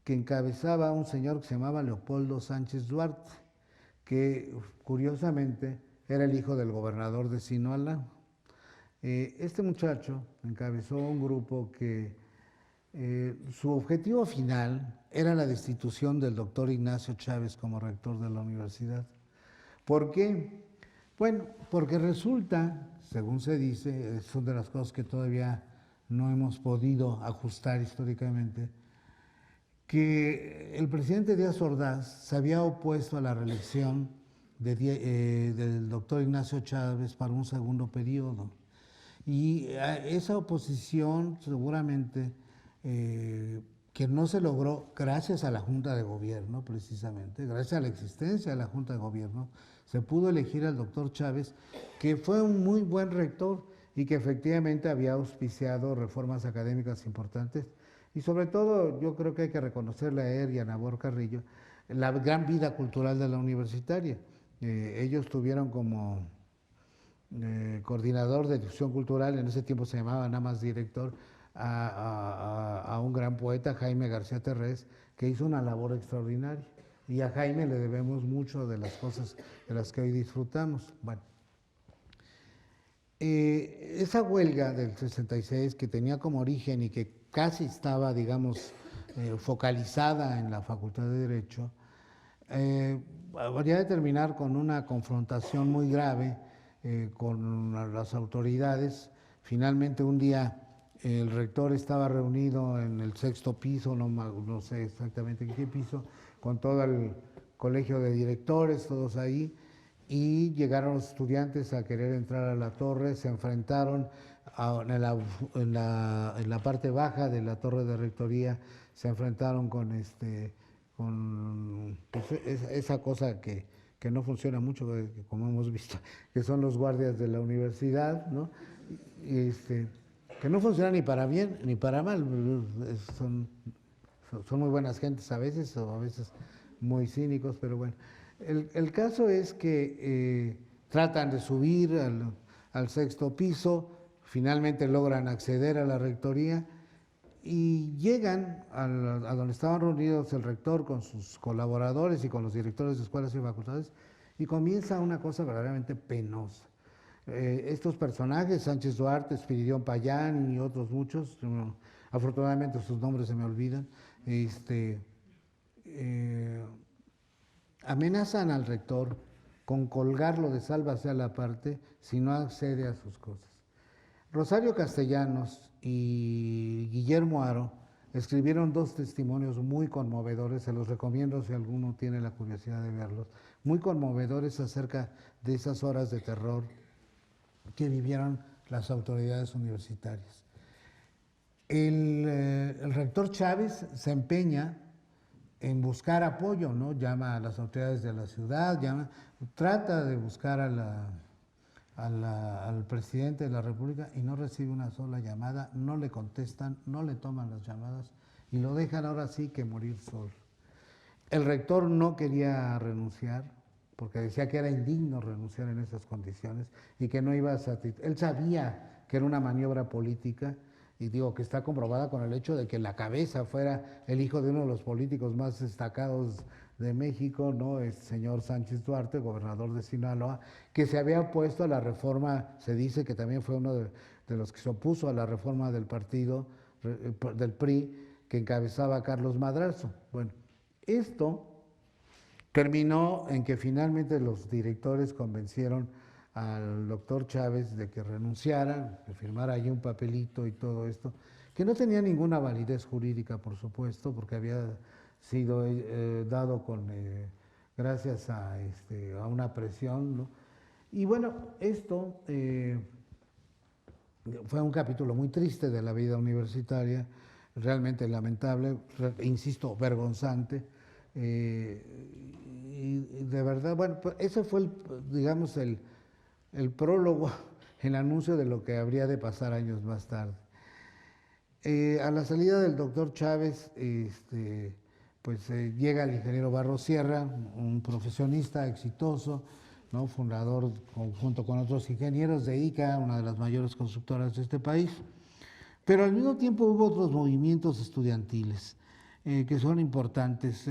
que encabezaba un señor que se llamaba Leopoldo Sánchez Duarte, que curiosamente era el hijo del gobernador de Sinaloa. Este muchacho encabezó un grupo que su objetivo final era la destitución del doctor Ignacio Chávez como rector de la universidad. ¿Por qué? Bueno, porque resulta, según se dice, son de las cosas que todavía no hemos podido ajustar históricamente, que el presidente Díaz Ordaz se había opuesto a la reelección del doctor Ignacio Chávez para un segundo periodo. Y esa oposición seguramente que no se logró gracias a la Junta de Gobierno, precisamente, gracias a la existencia de la Junta de Gobierno, se pudo elegir al doctor Chávez, que fue un muy buen rector y que efectivamente había auspiciado reformas académicas importantes. Y sobre todo, yo creo que hay que reconocerle a él y a Nabor Carrillo la gran vida cultural de la universitaria. Ellos tuvieron como coordinador de difusión cultural, en ese tiempo se llamaba nada más director, a un gran poeta, Jaime García Terrés, que hizo una labor extraordinaria. Y a Jaime le debemos mucho de las cosas de las que hoy disfrutamos. Bueno, esa huelga del 66 que tenía como origen y que casi estaba, digamos, focalizada en la Facultad de Derecho, habría de terminar con una confrontación muy grave con las autoridades. Finalmente un día el rector estaba reunido en el 6.º piso, no sé exactamente en qué piso, con todo el colegio de directores, todos ahí, y llegaron los estudiantes a querer entrar a la torre, se enfrentaron en la parte baja de la torre de rectoría, se enfrentaron con pues, esa cosa que no funciona mucho, como hemos visto, que son los guardias de la universidad, ¿no? Y, que no funcionan ni para bien ni para mal, son muy buenas gentes a veces, o a veces muy cínicos, pero bueno. El caso es que tratan de subir al 6.º piso, finalmente logran acceder a la rectoría y llegan a donde estaban reunidos el rector con sus colaboradores y con los directores de escuelas y facultades, y comienza una cosa verdaderamente penosa. Estos personajes, Sánchez Duarte, Espiridión Payán y otros muchos, afortunadamente sus nombres se me olvidan, amenazan al rector con colgarlo de sálvase a la parte si no accede a sus cosas. Rosario Castellanos y Guillermo Haro escribieron dos testimonios muy conmovedores, se los recomiendo si alguno tiene la curiosidad de verlos, muy conmovedores acerca de esas horas de terror que vivieron las autoridades universitarias. El rector Chávez se empeña en buscar apoyo, ¿no? Llama a las autoridades de la ciudad, trata de buscar al presidente de la República y no recibe una sola llamada, no le contestan, no le toman las llamadas y lo dejan ahora sí que morir solo. El rector no quería renunciar porque decía que era indigno renunciar en esas condiciones y que no iba a satisfacer. Él sabía que era una maniobra política y digo que está comprobada con el hecho de que la cabeza fuera el hijo de uno de los políticos más destacados de México, ¿no? El señor Sánchez Duarte, gobernador de Sinaloa, que se había opuesto a la reforma, se dice que también fue uno de los que se opuso a la reforma del partido, del PRI, que encabezaba Carlos Madrazo. Bueno, esto terminó en que finalmente los directores convencieron al doctor Chávez de que renunciara, que firmara allí un papelito y todo esto, que no tenía ninguna validez jurídica, por supuesto, porque había sido dado gracias a una presión, ¿no? Y bueno, esto fue un capítulo muy triste de la vida universitaria, realmente lamentable, insisto, vergonzante. Y de verdad, bueno, pues ese fue, digamos, el prólogo, el anuncio de lo que habría de pasar años más tarde. A la salida del doctor Chávez, pues llega el ingeniero Barros Sierra, un profesionista exitoso, ¿no? Fundador, junto con otros ingenieros, de ICA, una de las mayores constructoras de este país. Pero al mismo tiempo hubo otros movimientos estudiantiles que son importantes,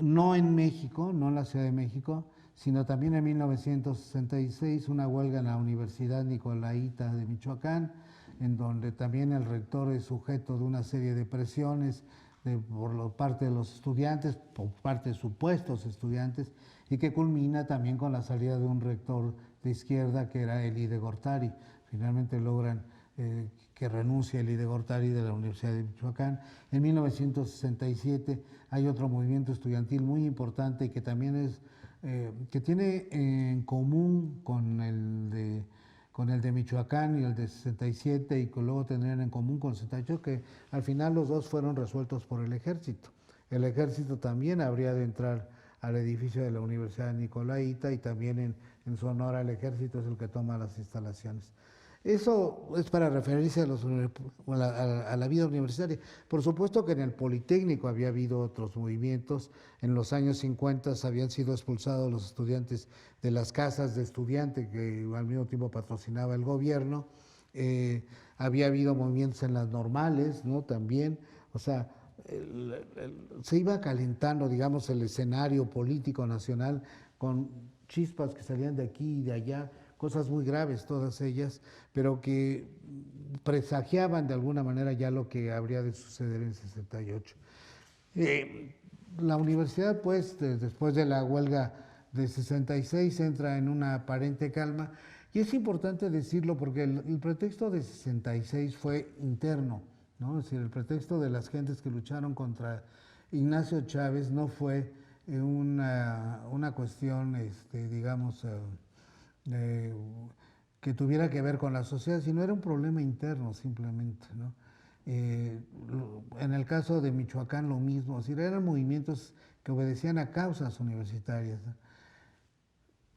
no en México, no en la Ciudad de México, sino también en 1966 una huelga en la Universidad Nicolaita de Michoacán, en donde también el rector es sujeto de una serie de presiones por parte de los estudiantes, por parte de supuestos estudiantes, y que culmina también con la salida de un rector de izquierda que era Elie de Gortari. Finalmente logran que renuncie Elie de Gortari de la Universidad de Michoacán. En 1967 hay otro movimiento estudiantil muy importante que también es, que tiene en común con el de Michoacán y el de 67, y que luego tendrían en común con el 68, que al final los dos fueron resueltos por el ejército. El ejército también habría de entrar al edificio de la Universidad Nicolaita, y también en su honor al ejército es el que toma las instalaciones. Eso es para referirse a la vida universitaria. Por supuesto que en el Politécnico había habido otros movimientos. En los años 50 habían sido expulsados los estudiantes de las casas de estudiantes que al mismo tiempo patrocinaba el gobierno. Había habido movimientos en las normales, ¿no? También, o sea, se iba calentando, digamos, el escenario político nacional con chispas que salían de aquí y de allá, cosas muy graves todas ellas, pero que presagiaban de alguna manera ya lo que habría de suceder en 68. La universidad, pues, después de la huelga de 66, entra en una aparente calma, y es importante decirlo porque el pretexto de 66 fue interno, ¿no? Es decir, el pretexto de las gentes que lucharon contra Ignacio Chávez no fue una cuestión, digamos, que tuviera que ver con la sociedad, sino era un problema interno simplemente, ¿no? En el caso de Michoacán lo mismo, es decir, eran movimientos que obedecían a causas universitarias, ¿no?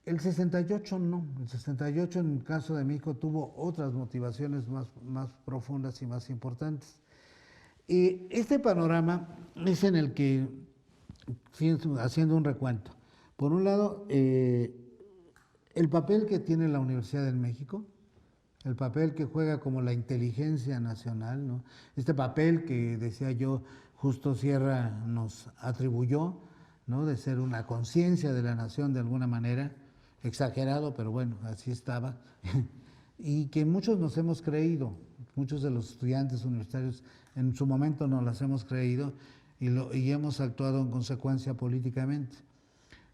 El 68 no, el 68 en el caso de México tuvo otras motivaciones más profundas y más importantes. Este panorama es en el que, haciendo un recuento, por un lado, el papel que tiene la Universidad de México, el papel que juega como la inteligencia nacional, ¿no? Este papel que, decía yo, Justo Sierra nos atribuyó, ¿no? De ser una conciencia de la nación de alguna manera, exagerado, pero bueno, así estaba, y que muchos nos hemos creído, muchos de los estudiantes universitarios en su momento nos las hemos creído, y hemos actuado en consecuencia políticamente.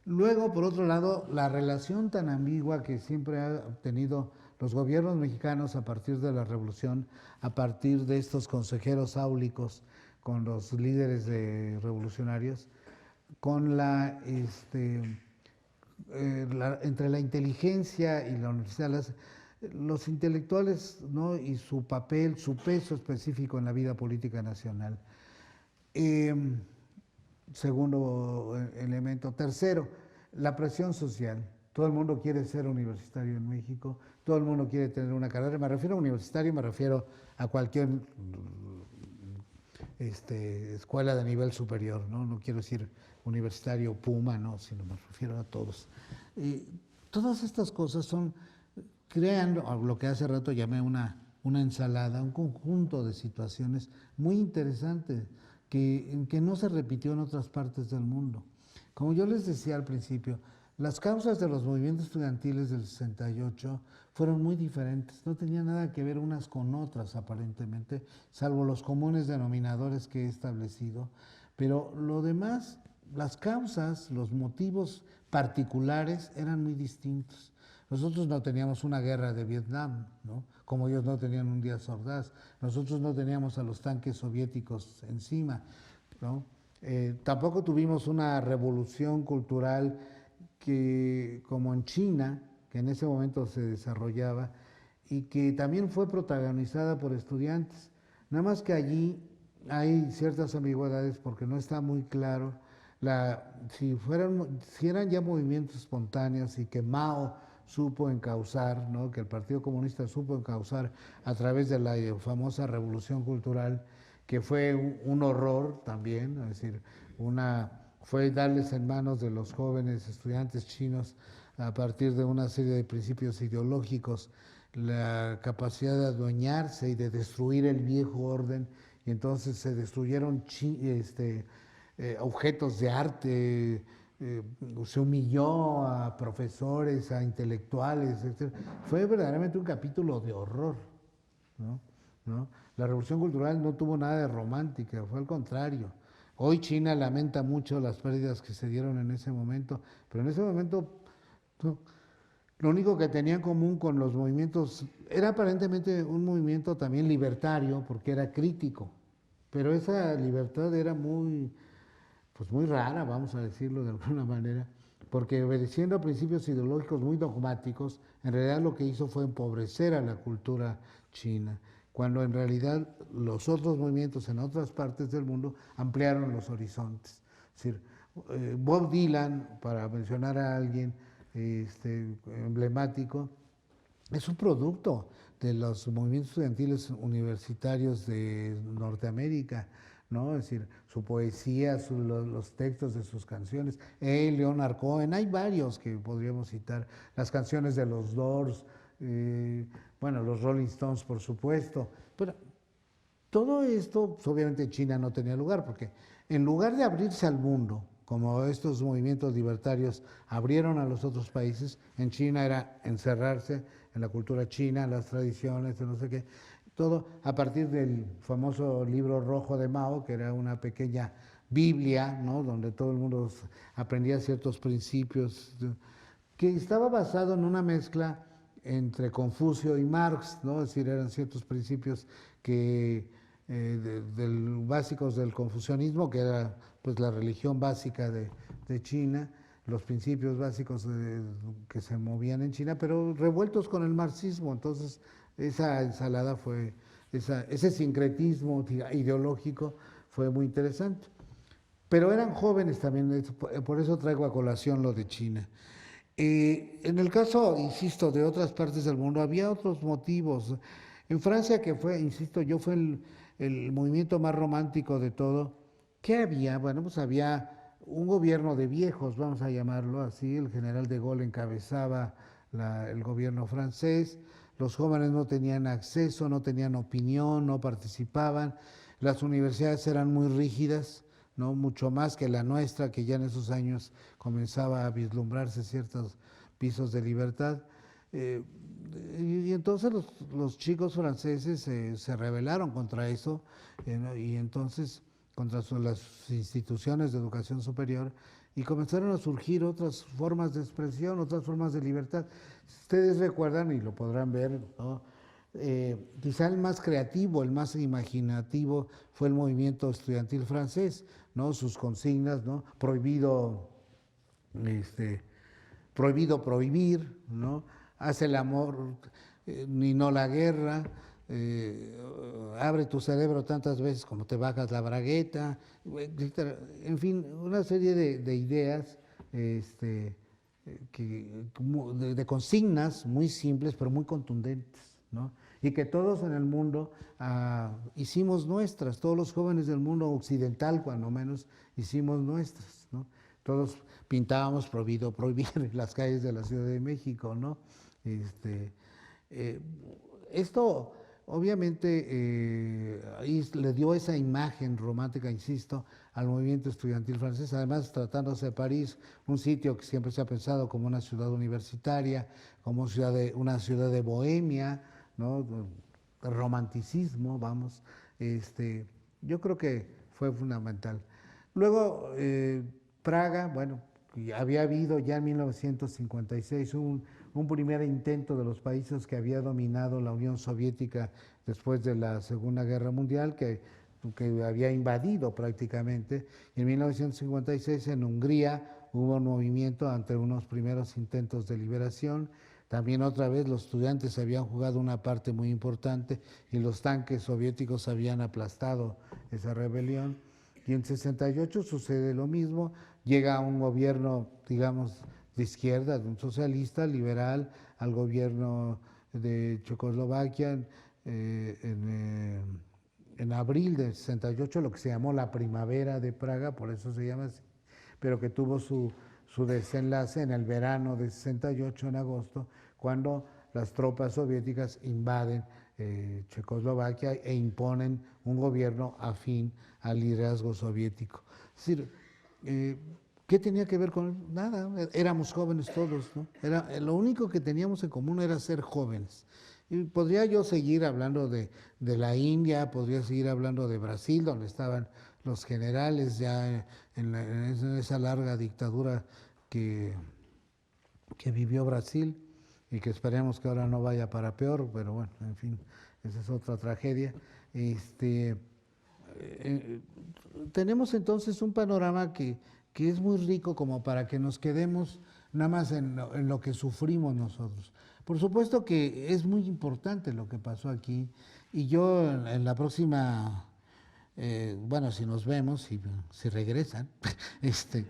Luego, por otro lado, la relación tan ambigua que siempre han tenido los gobiernos mexicanos a partir de la revolución, a partir de estos consejeros áulicos con los líderes revolucionarios, con entre la inteligencia y la universidad, los intelectuales, ¿no? Y su papel, su peso específico en la vida política nacional. Segundo elemento. Tercero, la presión social. Todo el mundo quiere ser universitario en México, todo el mundo quiere tener una carrera. Me refiero a universitario, me refiero a cualquier escuela de nivel superior, ¿no? No quiero decir universitario Puma, no, sino me refiero a todos. Todas estas cosas crean lo que hace rato llamé una ensalada, un conjunto de situaciones muy interesantes que no se repitió en otras partes del mundo. Como yo les decía al principio, las causas de los movimientos estudiantiles del 68 fueron muy diferentes, no tenían nada que ver unas con otras aparentemente, salvo los comunes denominadores que he establecido, pero lo demás, las causas, los motivos particulares eran muy distintos. Nosotros no teníamos una guerra de Vietnam, ¿no? Como ellos no tenían un Díaz Ordaz. Nosotros no teníamos a los tanques soviéticos encima, ¿no? Tampoco tuvimos una revolución cultural como en China, que en ese momento se desarrollaba y que también fue protagonizada por estudiantes. Nada más que allí hay ciertas ambigüedades porque no está muy claro si eran ya movimientos espontáneos y que Mao supo encauzar, ¿no? Que el Partido Comunista supo encauzar a través de la famosa Revolución Cultural, que fue un horror también, es decir, fue darles en manos de los jóvenes estudiantes chinos, a partir de una serie de principios ideológicos, la capacidad de adueñarse y de destruir el viejo orden, y entonces se destruyeron objetos de arte, se humilló a profesores, a intelectuales, etc. Fue verdaderamente un capítulo de horror, ¿no? ¿No? La Revolución Cultural no tuvo nada de romántica, fue al contrario. Hoy China lamenta mucho las pérdidas que se dieron en ese momento, pero en ese momento no, lo único que tenía en común con los movimientos era aparentemente un movimiento también libertario, porque era crítico, pero esa libertad era pues muy rara, vamos a decirlo de alguna manera, porque obedeciendo a principios ideológicos muy dogmáticos, en realidad lo que hizo fue empobrecer a la cultura china, cuando en realidad los otros movimientos en otras partes del mundo ampliaron los horizontes. Es decir, Bob Dylan, para mencionar a alguien emblemático, es un producto de los movimientos estudiantiles universitarios de Norteamérica, ¿no? Es decir, su poesía, los textos de sus canciones, Leonard Cohen, hay varios que podríamos citar, las canciones de los Doors, bueno, los Rolling Stones, por supuesto, pero todo esto, pues, obviamente China no tenía lugar, porque en lugar de abrirse al mundo, como estos movimientos libertarios abrieron a los otros países, en China era encerrarse en la cultura china, las tradiciones, no sé qué, todo a partir del famoso libro rojo de Mao, que era una pequeña Biblia, ¿no? Donde todo el mundo aprendía ciertos principios, que estaba basado en una mezcla entre Confucio y Marx, ¿no? Es decir, eran ciertos principios que básicos del confucianismo, que era pues la religión básica de China, los principios básicos que se movían en China, pero revueltos con el marxismo. Entonces, esa ensalada ese sincretismo ideológico fue muy interesante. Pero eran jóvenes también, por eso traigo a colación lo de China. En el caso, insisto, de otras partes del mundo, había otros motivos. En Francia, que fue, insisto, fue el movimiento más romántico de todo, ¿qué había? Bueno, pues había un gobierno de viejos, vamos a llamarlo así, el general de Gaulle encabezaba el gobierno francés, los jóvenes no tenían acceso, no tenían opinión, no participaban, las universidades eran muy rígidas, ¿no? Mucho más que la nuestra, que ya en esos años comenzaba a vislumbrarse ciertos pisos de libertad. Eh, y entonces los chicos franceses se rebelaron contra eso, ¿no? Y entonces contra las instituciones de educación superior, y comenzaron a surgir otras formas de expresión, otras formas de libertad. Ustedes recuerdan, y lo podrán ver, ¿no? Quizá el más creativo, el más imaginativo fue el movimiento estudiantil francés, ¿no? Sus consignas, ¿no? Este, prohibido prohibir, ¿no? Haz el amor, ni no la guerra, abre tu cerebro tantas veces como te bajas la bragueta, etc. En fin, una serie de ideas de consignas muy simples pero muy contundentes, ¿no? Y que todos en el mundo hicimos nuestras, todos los jóvenes del mundo occidental, cuando menos, hicimos nuestras, ¿no? Todos pintábamos prohibido prohibir en las calles de la Ciudad de México, ¿no? Eh, Esto obviamente le dio esa imagen romántica, insisto, al movimiento estudiantil francés, además tratándose de París, un sitio que siempre se ha pensado como una ciudad universitaria, como una ciudad de bohemia, ¿no? Romanticismo, vamos. Yo creo que fue fundamental. Luego, Praga, bueno, había habido ya en 1956 un primer intento de los países que había dominado la Unión Soviética después de la Segunda Guerra Mundial, que había invadido prácticamente. Y en 1956 en Hungría hubo un movimiento ante unos primeros intentos de liberación. También otra vez los estudiantes habían jugado una parte muy importante y los tanques soviéticos habían aplastado esa rebelión. Y en 68 sucede lo mismo, llega un gobierno, digamos, de izquierda, de un socialista liberal, al gobierno de Checoslovaquia en abril del 68, lo que se llamó la primavera de Praga, por eso se llama así, pero que tuvo su desenlace en el verano de 68, en agosto, cuando las tropas soviéticas invaden Checoslovaquia e imponen un gobierno afín al liderazgo soviético. Es decir, ¿qué tenía que ver con nada? Éramos jóvenes todos, ¿no? Lo único que teníamos en común era ser jóvenes. Y podría yo seguir hablando de la India, podría seguir hablando de Brasil, donde estaban los generales ya en esa larga dictadura que, que vivió Brasil y que esperemos que ahora no vaya para peor, pero bueno, en fin, esa es otra tragedia. Eh, Tenemos entonces un panorama que es muy rico como para que nos quedemos nada más en lo que sufrimos nosotros. Por supuesto que es muy importante lo que pasó aquí y yo en la próxima, bueno, si nos vemos, si regresan, este,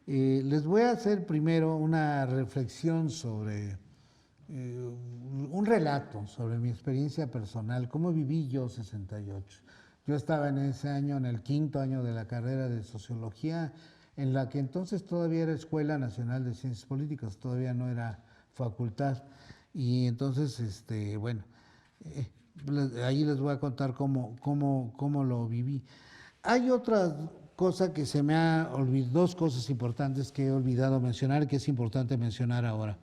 les voy a hacer primero una reflexión sobre un relato sobre mi experiencia personal, cómo viví yo 68. Yo estaba en ese año, en el quinto año de la carrera de sociología, en la que entonces todavía era Escuela Nacional de Ciencias Políticas, todavía no era facultad. Y entonces, bueno, eh, ahí les voy a contar cómo lo viví. Hay otra cosa que se me ha olvidado, dos cosas importantes que he olvidado mencionar y que es importante mencionar ahora.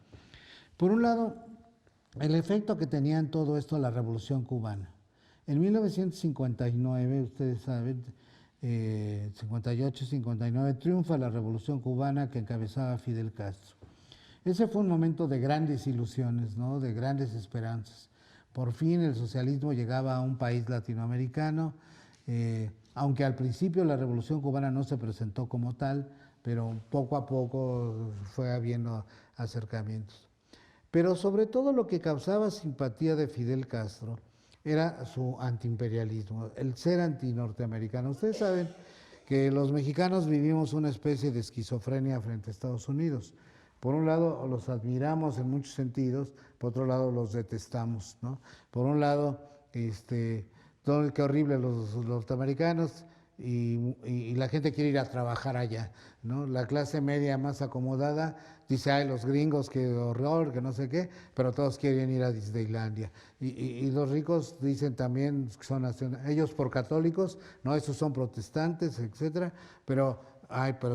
Por un lado, el efecto que tenía en todo esto la Revolución Cubana. En 1959, ustedes saben, 58-59, triunfa la Revolución Cubana que encabezaba Fidel Castro. Ese fue un momento de grandes ilusiones, ¿no? De grandes esperanzas. Por fin el socialismo llegaba a un país latinoamericano, aunque al principio la Revolución Cubana no se presentó como tal, pero poco a poco fue habiendo acercamientos. Pero sobre todo lo que causaba simpatía de Fidel Castro era su antiimperialismo, el ser antinorteamericano. Ustedes saben que los mexicanos vivimos una especie de esquizofrenia frente a Estados Unidos. Por un lado los admiramos en muchos sentidos, por otro lado los detestamos, ¿no? Por un lado, todo qué horrible los norteamericanos y la gente quiere ir a trabajar allá, ¿no? La clase media más acomodada dice, ay, los gringos, qué horror, que no sé qué, pero todos quieren ir a Disneylandia. Y los ricos dicen también que son ellos por católicos, no, esos son protestantes, etcétera, pero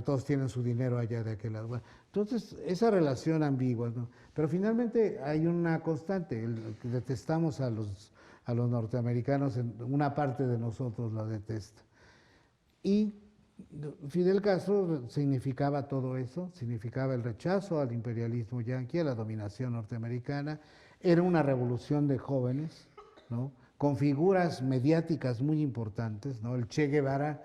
todos tienen su dinero allá de aquel lado. Bueno, entonces, esa relación ambigua, ¿no? Pero finalmente hay una constante, que detestamos a los norteamericanos, una parte de nosotros la detesta. Y Fidel Castro significaba todo eso, significaba el rechazo al imperialismo yanqui, a la dominación norteamericana, era una revolución de jóvenes, ¿no? Con figuras mediáticas muy importantes, ¿no? El Che Guevara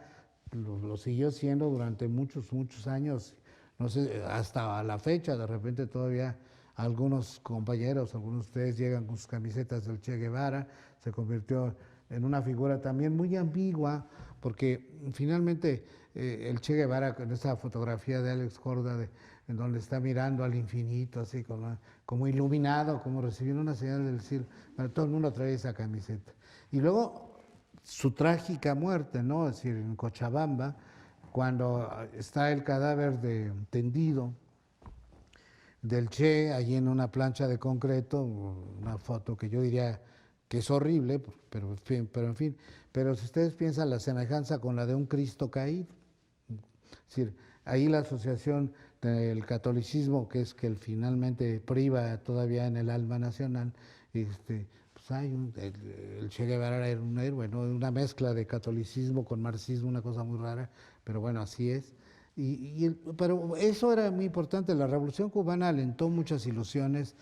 lo siguió siendo durante muchos, muchos años, no sé, hasta la fecha, de repente todavía algunos compañeros, algunos de ustedes llegan con sus camisetas del Che Guevara, se convirtió en una figura también muy ambigua, porque finalmente el Che Guevara, con esa fotografía de Alex Korda, en donde está mirando al infinito, así como iluminado, como recibiendo una señal del cielo, bueno, todo el mundo trae esa camiseta. Y luego su trágica muerte, ¿no? Es decir, en Cochabamba, cuando está el cadáver tendido del Che allí en una plancha de concreto, una foto que yo diría que es horrible, pero en fin, pero si ustedes piensan la semejanza con la de un Cristo caído, es decir, ahí la asociación del catolicismo, que es que finalmente priva todavía en el alma nacional, pues hay el Che Guevara era un héroe, ¿no? Una mezcla de catolicismo con marxismo, una cosa muy rara, pero bueno, así es. Pero eso era muy importante, la Revolución Cubana alentó muchas ilusiones,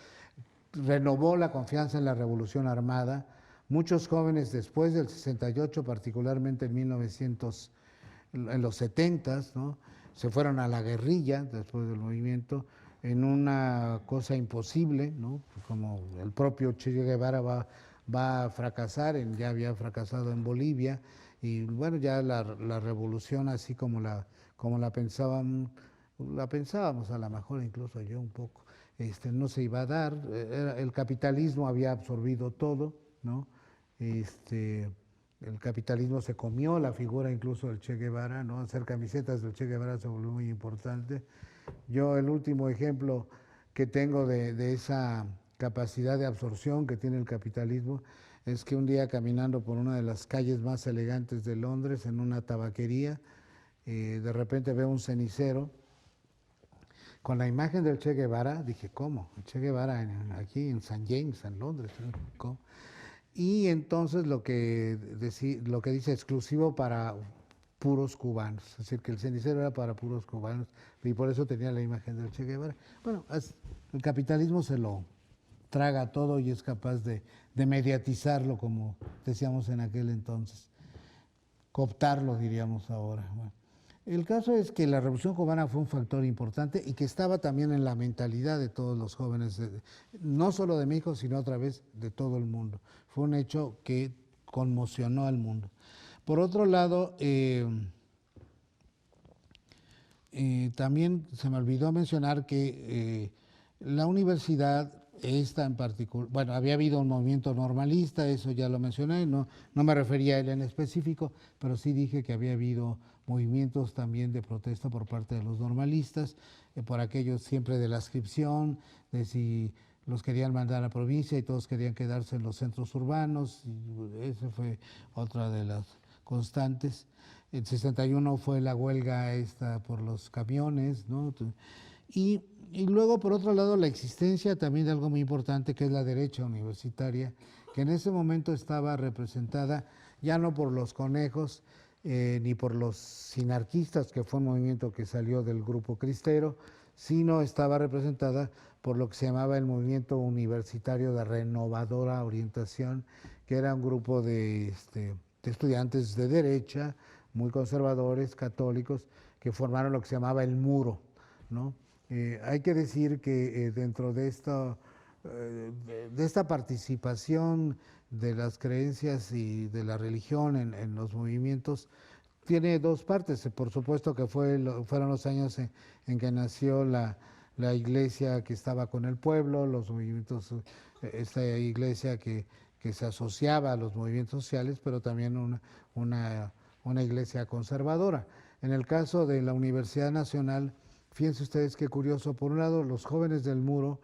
renovó la confianza en la Revolución Armada. Muchos jóvenes después del 68, particularmente en los 70, ¿no? Se fueron a la guerrilla después del movimiento en una cosa imposible, ¿no? Como el propio Che Guevara va a fracasar, ya había fracasado en Bolivia, y bueno, ya la revolución así como como la pensábamos a lo mejor incluso yo un poco, no se iba a dar, el capitalismo había absorbido todo, ¿no? Este, el capitalismo se comió la figura incluso del Che Guevara, ¿no? Hacer camisetas del Che Guevara se volvió muy importante. Yo el último ejemplo que tengo de esa capacidad de absorción que tiene el capitalismo es que un día caminando por una de las calles más elegantes de Londres, en una tabaquería, de repente veo un cenicero con la imagen del Che Guevara. Dije, ¿cómo? El Che Guevara aquí en St. James, en Londres, ¿cómo? Y entonces lo que dice exclusivo para puros cubanos, es decir, que el cenicero era para puros cubanos y por eso tenía la imagen del Che Guevara. Bueno, el capitalismo se lo traga todo y es capaz de mediatizarlo, como decíamos en aquel entonces, cooptarlo, diríamos ahora. Bueno, el caso es que la Revolución Cubana fue un factor importante y que estaba también en la mentalidad de todos los jóvenes, no solo de México, sino otra vez de todo el mundo. Fue un hecho que conmocionó al mundo. Por otro lado, también se me olvidó mencionar que la universidad, esta en particular, bueno, había habido un movimiento normalista, eso ya lo mencioné, no me refería a él en específico, pero sí dije que había habido movimientos también de protesta por parte de los normalistas, por aquellos siempre de la adscripción, de si los querían mandar a provincia y todos querían quedarse en los centros urbanos, y esa fue otra de las constantes. En 61 fue la huelga esta por los camiones, ¿no? Y luego, por otro lado, la existencia también de algo muy importante, que es la derecha universitaria, que en ese momento estaba representada ya no por los conejos, ni por los sinarquistas, que fue un movimiento que salió del grupo cristero, sino estaba representada por lo que se llamaba el movimiento universitario de renovadora orientación, que era un grupo de estudiantes de derecha, muy conservadores, católicos, que formaron lo que se llamaba el Muro, ¿no? Hay que decir que dentro de esta participación de las creencias y de la religión en los movimientos, tiene dos partes. Por supuesto que fueron los años en que nació la iglesia que estaba con el pueblo, los movimientos, esta iglesia que se asociaba a los movimientos sociales, pero también una iglesia conservadora. En el caso de la Universidad Nacional, fíjense ustedes qué curioso, por un lado los jóvenes del Muro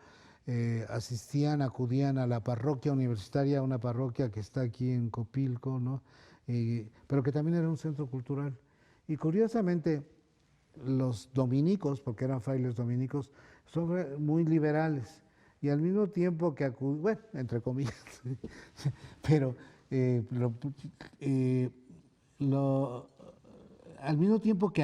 acudían a la parroquia universitaria, una parroquia que está aquí en Copilco, ¿no? Pero que también era un centro cultural. Y curiosamente, los dominicos, porque eran frailes dominicos, son muy liberales. Y al mismo tiempo que acudían, bueno, entre comillas, pero al mismo tiempo que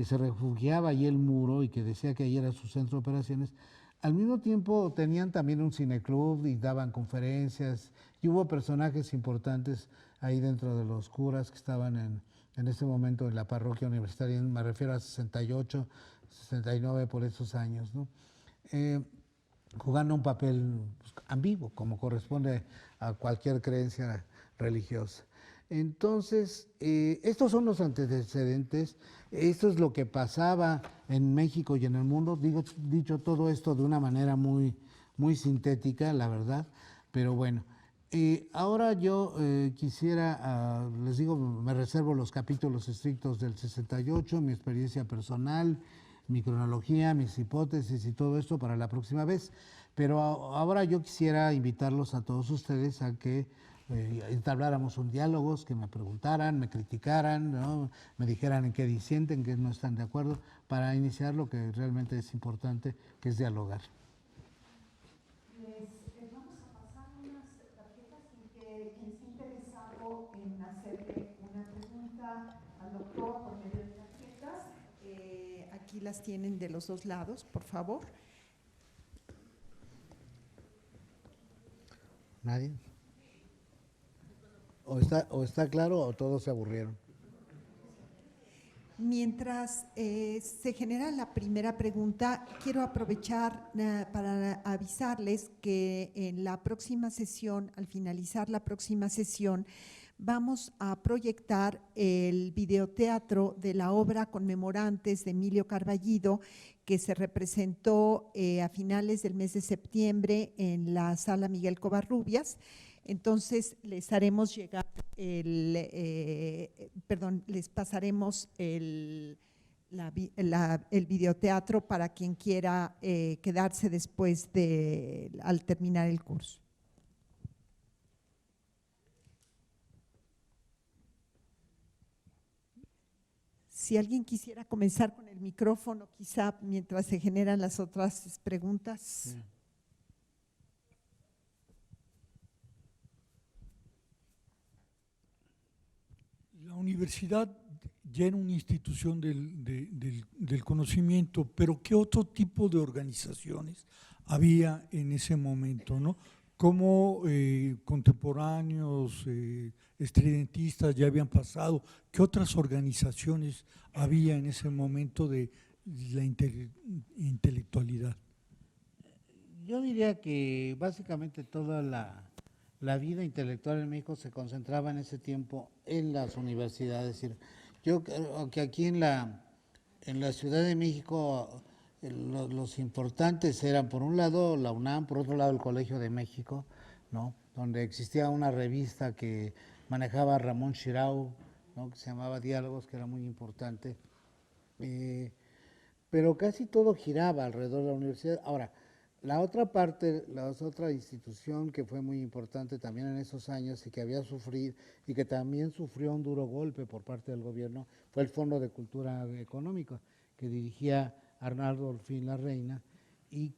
se refugiaba ahí el Muro y que decía que ahí era su centro de operaciones, al mismo tiempo tenían también un cineclub y daban conferencias y hubo personajes importantes ahí dentro de los curas que estaban en ese momento en la parroquia universitaria, me refiero a 68, 69 por esos años, ¿no? Jugando un papel ambiguo, como corresponde a cualquier creencia religiosa. Entonces, estos son los antecedentes, esto es lo que pasaba en México y en el mundo, dicho todo esto de una manera muy, muy sintética, la verdad, pero bueno. Ahora yo quisiera, les digo, me reservo los capítulos estrictos del 68, mi experiencia personal, mi cronología, mis hipótesis y todo esto para la próxima vez. Pero ahora yo quisiera invitarlos a todos ustedes a que entabláramos un diálogo, que me preguntaran, me criticaran, ¿no? Me dijeran en qué disienten, en qué no están de acuerdo, para iniciar lo que realmente es importante, que es dialogar. Vamos a pasar unas tarjetas y que quien esté interesado en hacerle una pregunta al doctor por medio de tarjetas, aquí las tienen de los dos lados, por favor. ¿Nadie? ¿O está claro o todos se aburrieron? Mientras se genera la primera pregunta, quiero aprovechar para avisarles que en la próxima sesión, al finalizar la próxima sesión, vamos a proyectar el videoteatro de la obra Conmemorantes de Emilio Carballido, que se representó a finales del mes de septiembre en la Sala Miguel Covarrubias. Entonces, les haremos llegar les pasaremos el videoteatro para quien quiera quedarse después al terminar el curso. Si alguien quisiera comenzar con el micrófono, quizá mientras se generan las otras preguntas. Sí. La universidad ya era una institución del conocimiento, pero ¿qué otro tipo de organizaciones había en ese momento, ¿no? ¿Cómo contemporáneos, estridentistas ya habían pasado? ¿Qué otras organizaciones había en ese momento de la intelectualidad? Yo diría que básicamente toda la vida intelectual en México se concentraba en ese tiempo en las universidades. Es decir, yo creo que aquí en la Ciudad de México los importantes eran, por un lado, la UNAM, por otro lado, el Colegio de México, ¿no? Donde existía una revista que manejaba Ramón Shirau, ¿no? Que se llamaba Diálogos, que era muy importante. Pero casi todo giraba alrededor de la universidad. Ahora, la otra parte, la otra institución que fue muy importante también en esos años y que había sufrido y que también sufrió un duro golpe por parte del gobierno fue el Fondo de Cultura Económica, que dirigía Arnaldo Orfín Larreina y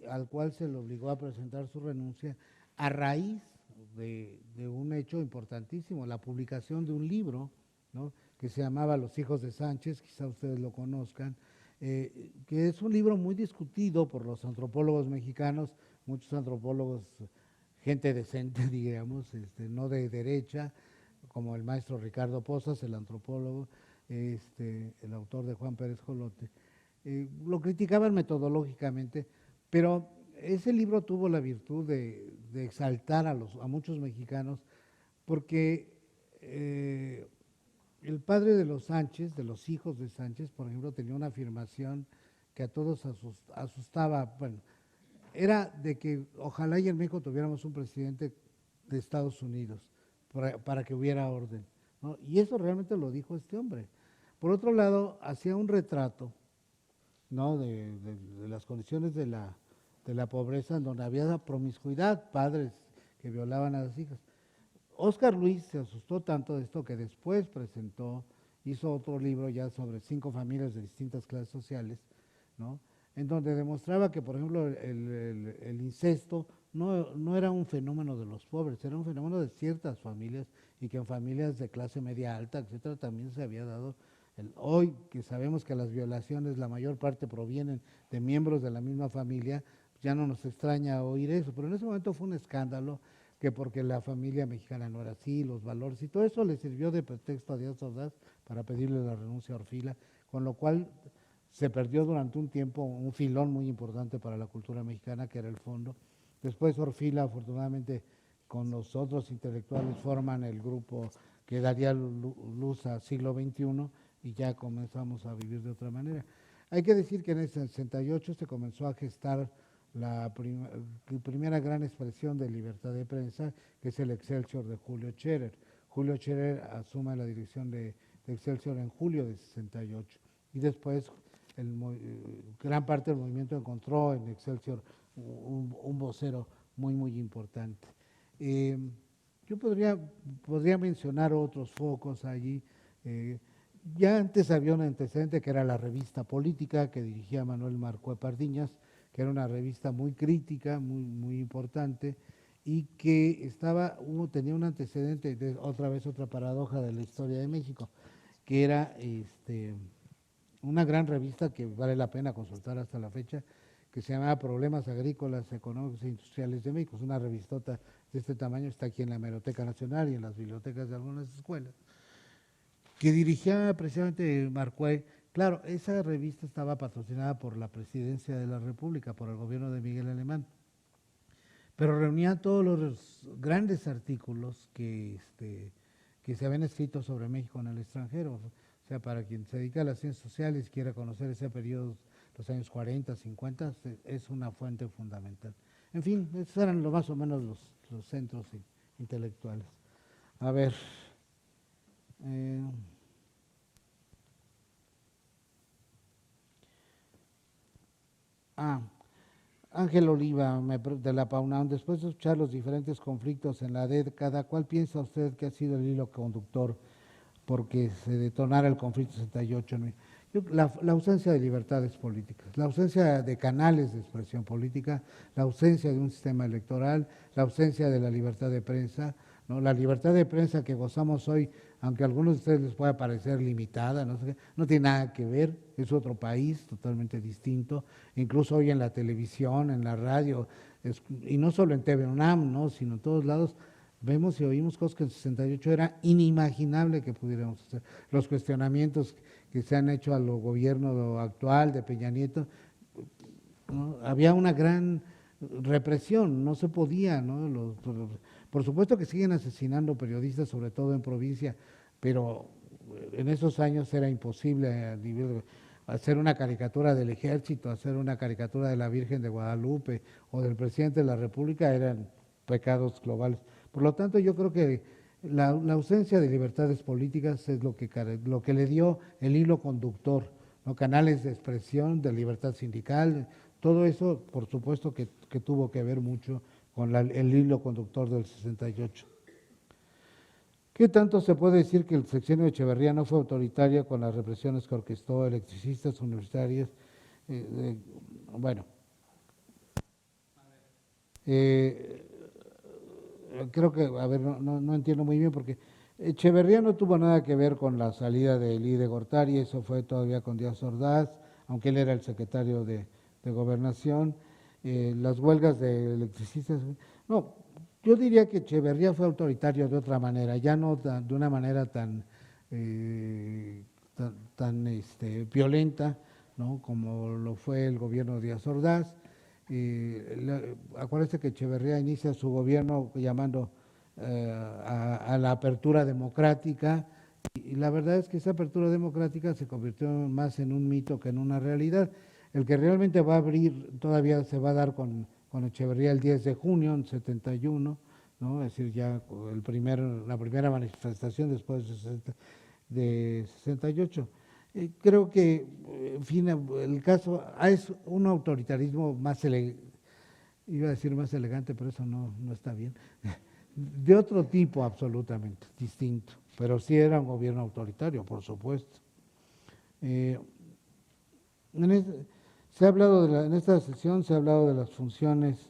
al cual se le obligó a presentar su renuncia a raíz de un hecho importantísimo, la publicación de un libro, ¿no?, que se llamaba Los hijos de Sánchez, quizá ustedes lo conozcan, que es un libro muy discutido por los antropólogos mexicanos, muchos antropólogos, gente decente, digamos, no de derecha, como el maestro Ricardo Pozas, el antropólogo, el autor de Juan Pérez Jolote, lo criticaban metodológicamente, pero ese libro tuvo la virtud de exaltar a muchos mexicanos, porque el padre de los Sánchez, de los hijos de Sánchez, por ejemplo, tenía una afirmación que a todos asustaba. Bueno, era de que ojalá y en México tuviéramos un presidente de Estados Unidos para que hubiera orden, ¿no? Y eso realmente lo dijo este hombre. Por otro lado, hacía un retrato, ¿no?, de las condiciones de la pobreza, en donde había promiscuidad, padres que violaban a las hijas. Óscar Luis se asustó tanto de esto que después hizo otro libro ya sobre 5 familias de distintas clases sociales, ¿no?, en donde demostraba que, por ejemplo, el incesto no era un fenómeno de los pobres, era un fenómeno de ciertas familias y que en familias de clase media alta, etcétera, también se había dado. Hoy que sabemos que las violaciones, la mayor parte provienen de miembros de la misma familia, ya no nos extraña oír eso, pero en ese momento fue un escándalo, que porque la familia mexicana no era así, los valores y todo eso le sirvió de pretexto a Díaz Ordaz para pedirle la renuncia a Orfila, con lo cual se perdió durante un tiempo un filón muy importante para la cultura mexicana, que era el fondo. Después Orfila, afortunadamente, con los otros intelectuales forman el grupo que daría luz al siglo XXI y ya comenzamos a vivir de otra manera. Hay que decir que en el 68 se comenzó a gestar la primera gran expresión de libertad de prensa, que es el Excelsior de Julio Scherer. Julio Scherer asume la dirección de Excelsior en julio de 68 y después gran parte del movimiento encontró en Excelsior un vocero muy, muy importante. Yo podría mencionar otros focos allí. Ya antes había un antecedente que era la revista Política, que dirigía Manuel Marcó Pardiñas, que era una revista muy crítica, muy, muy importante, y que tenía un antecedente, otra vez otra paradoja de la historia de México, que era una gran revista que vale la pena consultar hasta la fecha, que se llamaba Problemas Agrícolas, Económicos e Industriales de México. Es una revistota de este tamaño, está aquí en la Hemeroteca Nacional y en las bibliotecas de algunas escuelas, que dirigía precisamente Marcuay. Claro, esa revista estaba patrocinada por la Presidencia de la República, por el gobierno de Miguel Alemán, pero reunía todos los grandes artículos que que se habían escrito sobre México en el extranjero. O sea, para quien se dedica a las ciencias sociales y quiera conocer ese periodo, los años 40, 50, es una fuente fundamental. En fin, esos eran más o menos los centros intelectuales. A ver. Ángel Oliva, de la PAUNAM, después de escuchar los diferentes conflictos en la década, ¿cuál piensa usted que ha sido el hilo conductor porque se detonara el conflicto 68? La ausencia de libertades políticas, la ausencia de canales de expresión política, la ausencia de un sistema electoral, la ausencia de la libertad de prensa, ¿no? La libertad de prensa que gozamos hoy, aunque a algunos de ustedes les pueda parecer limitada, no sé qué, no tiene nada que ver, es otro país totalmente distinto, incluso hoy en la televisión, en la radio, y no solo en TV UNAM, ¿no? Sino en todos lados, vemos y oímos cosas que en 68 era inimaginable que pudiéramos hacer. Los cuestionamientos que se han hecho al gobierno actual de Peña Nieto, ¿no? Había una gran represión, no se podía, ¿no? Por supuesto que siguen asesinando periodistas, sobre todo en provincia, pero en esos años era imposible hacer una caricatura del ejército, hacer una caricatura de la Virgen de Guadalupe o del presidente de la República, eran pecados globales. Por lo tanto, yo creo que la ausencia de libertades políticas es lo que le dio el hilo conductor, ¿no? Canales de expresión, de libertad sindical, todo eso, por supuesto que tuvo que ver mucho con el hilo conductor del 68. ¿Qué tanto se puede decir que el sexenio de Echeverría no fue autoritario con las represiones que orquestó electricistas universitarios? Bueno, creo que, a ver, no entiendo muy bien porque Echeverría no tuvo nada que ver con la salida de Elí de Gortari, eso fue todavía con Díaz Ordaz, aunque él era el secretario de Gobernación. Las huelgas de electricistas, no, yo diría que Echeverría fue autoritario de otra manera, ya no de una manera tan violenta, ¿no? Como lo fue el gobierno de Díaz Ordaz. Acuérdense que Echeverría inicia su gobierno llamando a la apertura democrática, y la verdad es que esa apertura democrática se convirtió más en un mito que en una realidad. El que realmente va a abrir, todavía se va a dar con Echeverría el 10 de junio, en 71, ¿no? Es decir, ya la primera manifestación después de 68. Creo que, en fin, el caso es un autoritarismo más iba a decir más elegante, pero eso no está bien, de otro tipo absolutamente distinto, pero sí era un gobierno autoritario, por supuesto. Se ha hablado en esta sesión se ha hablado de las funciones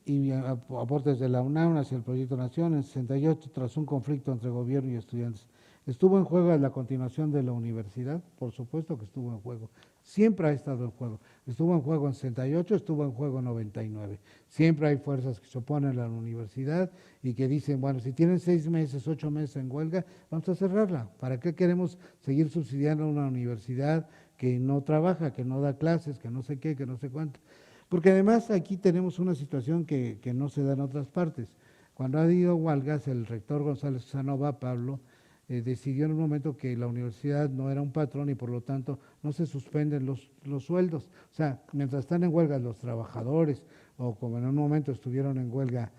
y aportes de la UNAM hacia el Proyecto Nación en 68 tras un conflicto entre gobierno y estudiantes. ¿Estuvo en juego la continuación de la universidad? Por supuesto que estuvo en juego, siempre ha estado en juego. Estuvo en juego en 68, estuvo en juego en 99. Siempre hay fuerzas que se oponen a la universidad y que dicen, bueno, si tienen 6 meses, 8 meses en huelga, vamos a cerrarla. ¿Para qué queremos seguir subsidiando una universidad que no trabaja, que no da clases, que no sé qué, que no sé cuánto? Porque además aquí tenemos una situación que no se da en otras partes. Cuando ha habido huelgas, el rector González Casanova, Pablo, decidió en un momento que la universidad no era un patrón y por lo tanto no se suspenden los sueldos. O sea, mientras están en huelga los trabajadores o como en un momento estuvieron en huelga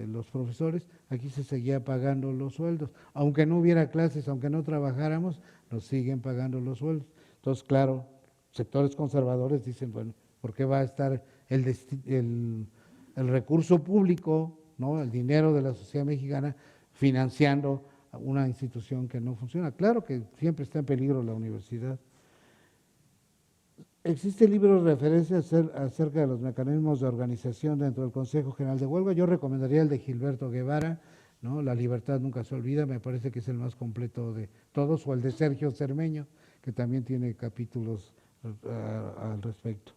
los profesores, aquí se seguía pagando los sueldos. Aunque no hubiera clases, aunque no trabajáramos, nos siguen pagando los sueldos. Entonces, claro, sectores conservadores dicen, bueno, ¿por qué va a estar el recurso público, ¿no? El dinero de la sociedad mexicana financiando una institución que no funciona? Claro que siempre está en peligro la universidad. ¿Existe libro de referencia acerca de los mecanismos de organización dentro del Consejo General de Huelga? Yo recomendaría el de Gilberto Guevara, ¿no? La libertad nunca se olvida, me parece que es el más completo de todos, o el de Sergio Cermeño, que también tiene capítulos al respecto.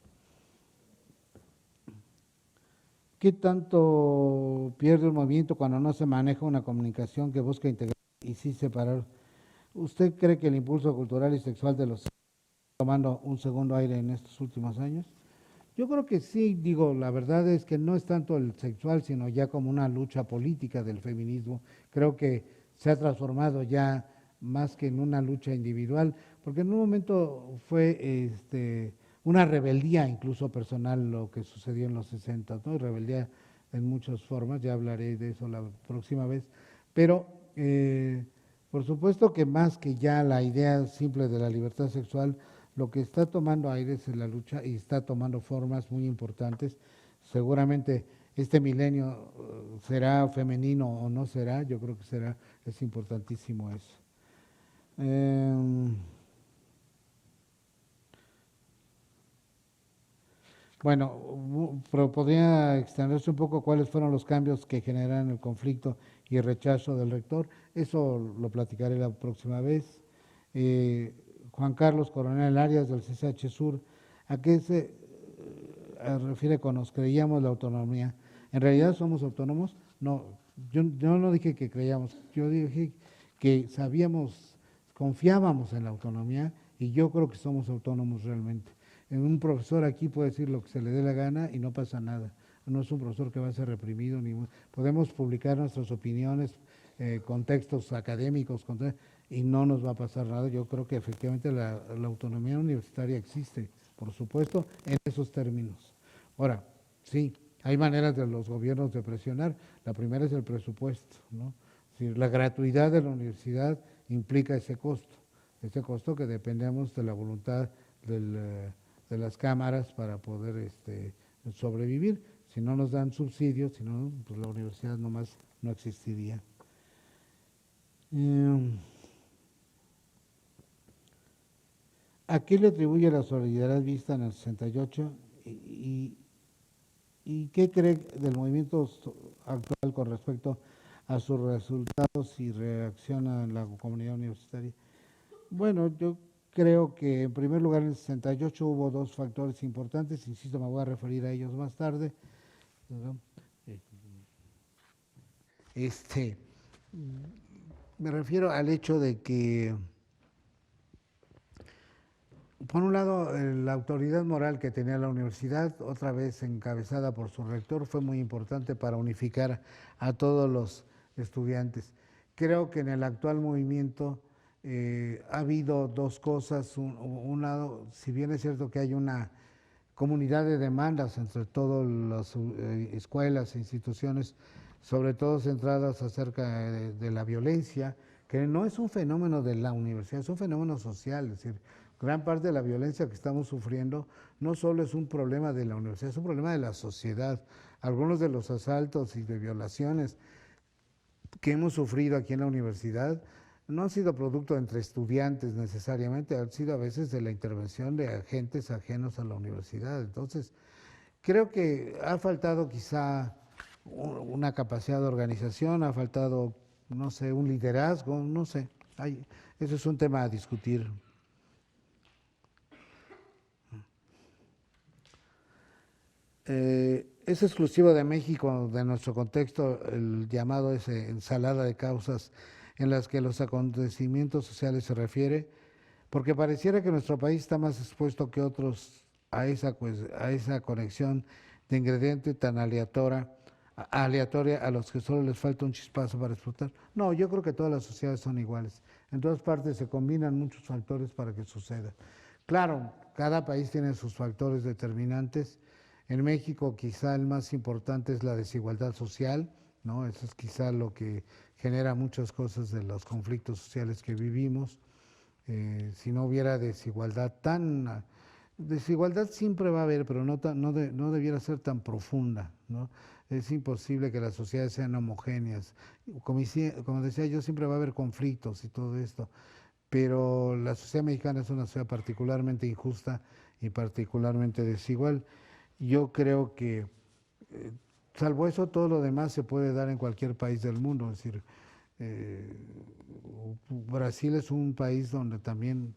¿Qué tanto pierde el movimiento cuando no se maneja una comunicación que busca integrar y sí separar? ¿Usted cree que el impulso cultural y sexual de los está tomando un segundo aire en estos últimos años? Yo creo que sí, digo, la verdad es que no es tanto el sexual, sino ya como una lucha política del feminismo. Creo que se ha transformado ya más que en una lucha individual, porque en un momento fue una rebeldía incluso personal lo que sucedió en los 60, ¿no? Rebeldía en muchas formas, ya hablaré de eso la próxima vez, pero por supuesto que más que ya la idea simple de la libertad sexual, lo que está tomando aires en la lucha y está tomando formas muy importantes. Seguramente este milenio será femenino o no será, yo creo que será, es importantísimo eso. Bueno, pero podría extenderse un poco cuáles fueron los cambios que generan el conflicto y el rechazo del rector. Eso lo platicaré la próxima vez. Juan Carlos Coronel Arias del CCH Sur, ¿a qué se refiere con nos creíamos la autonomía? ¿En realidad somos autónomos? No, yo no dije que creíamos, yo dije que sabíamos, confiábamos en la autonomía y yo creo que somos autónomos realmente. Un profesor aquí puede decir lo que se le dé la gana y no pasa nada. No es un profesor que va a ser reprimido, podemos publicar nuestras opiniones, contextos académicos, y no nos va a pasar nada. Yo creo que efectivamente la autonomía universitaria existe, por supuesto, en esos términos. Ahora, sí, hay maneras de los gobiernos de presionar. La primera es el presupuesto, ¿no? Es decir, la gratuidad de la universidad implica ese costo que dependemos de la voluntad de las cámaras para poder sobrevivir. Si no nos dan subsidios, si no, pues la universidad nomás no existiría. ¿A qué le atribuye la solidaridad vista en el 68 y qué cree del movimiento actual con respecto a sus resultados y reacción a la comunidad universitaria? Bueno, yo creo que en primer lugar en el 68 hubo dos factores importantes, insisto, me voy a referir a ellos más tarde. Me refiero al hecho de que, por un lado, la autoridad moral que tenía la universidad, otra vez encabezada por su rector, fue muy importante para unificar a todos los estudiantes. Creo que en el actual movimiento ha habido dos cosas. Un lado, si bien es cierto que hay una comunidad de demandas entre todas las escuelas e instituciones, sobre todo centradas acerca de la violencia, que no es un fenómeno de la universidad, es un fenómeno social, es decir, gran parte de la violencia que estamos sufriendo no solo es un problema de la universidad, es un problema de la sociedad. Algunos de los asaltos y de violaciones que hemos sufrido aquí en la universidad no han sido producto entre estudiantes necesariamente, han sido a veces de la intervención de agentes ajenos a la universidad. Entonces, creo que ha faltado quizá una capacidad de organización, ha faltado, no sé, un liderazgo, no sé. Eso es un tema a discutir. Es exclusivo de México, de nuestro contexto, el llamado ensalada de causas en las que los acontecimientos sociales se refiere, porque pareciera que nuestro país está más expuesto que otros a esa conexión de ingrediente tan aleatoria a los que solo les falta un chispazo para explotar. No, yo creo que todas las sociedades son iguales. En todas partes se combinan muchos factores para que suceda. Claro, cada país tiene sus factores determinantes. En México quizá el más importante es la desigualdad social, ¿no? Eso es quizá lo que genera muchas cosas de los conflictos sociales que vivimos. Si no hubiera desigualdad siempre va a haber, pero no debiera ser tan profunda, ¿no? Es imposible que las sociedades sean homogéneas. Como decía yo, siempre va a haber conflictos y todo esto, pero la sociedad mexicana es una sociedad particularmente injusta y particularmente desigual. Yo creo que, salvo eso, todo lo demás se puede dar en cualquier país del mundo. Es decir, Brasil es un país donde también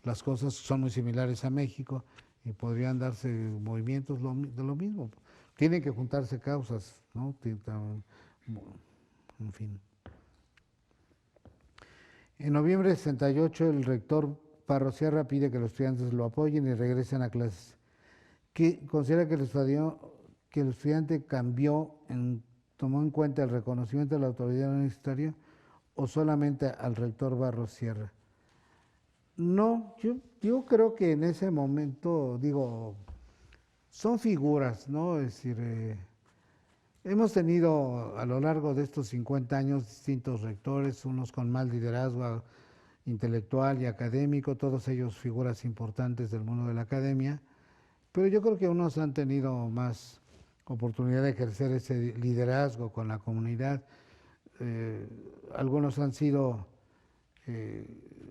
las cosas son muy similares a México y podrían darse movimientos de lo mismo. Tienen que juntarse causas, ¿no? En fin. En noviembre de 68, el rector Parro Sierra pide que los estudiantes lo apoyen y regresen a clases. ¿Qué considera que el estudiante tomó en cuenta el reconocimiento de la autoridad universitaria o solamente al rector Barros Sierra? No, yo creo que en ese momento, digo, son figuras, ¿no? Es decir, hemos tenido a lo largo de estos 50 años distintos rectores, unos con más liderazgo intelectual y académico, todos ellos figuras importantes del mundo de la academia, pero yo creo que unos han tenido más oportunidad de ejercer ese liderazgo con la comunidad. Algunos han sido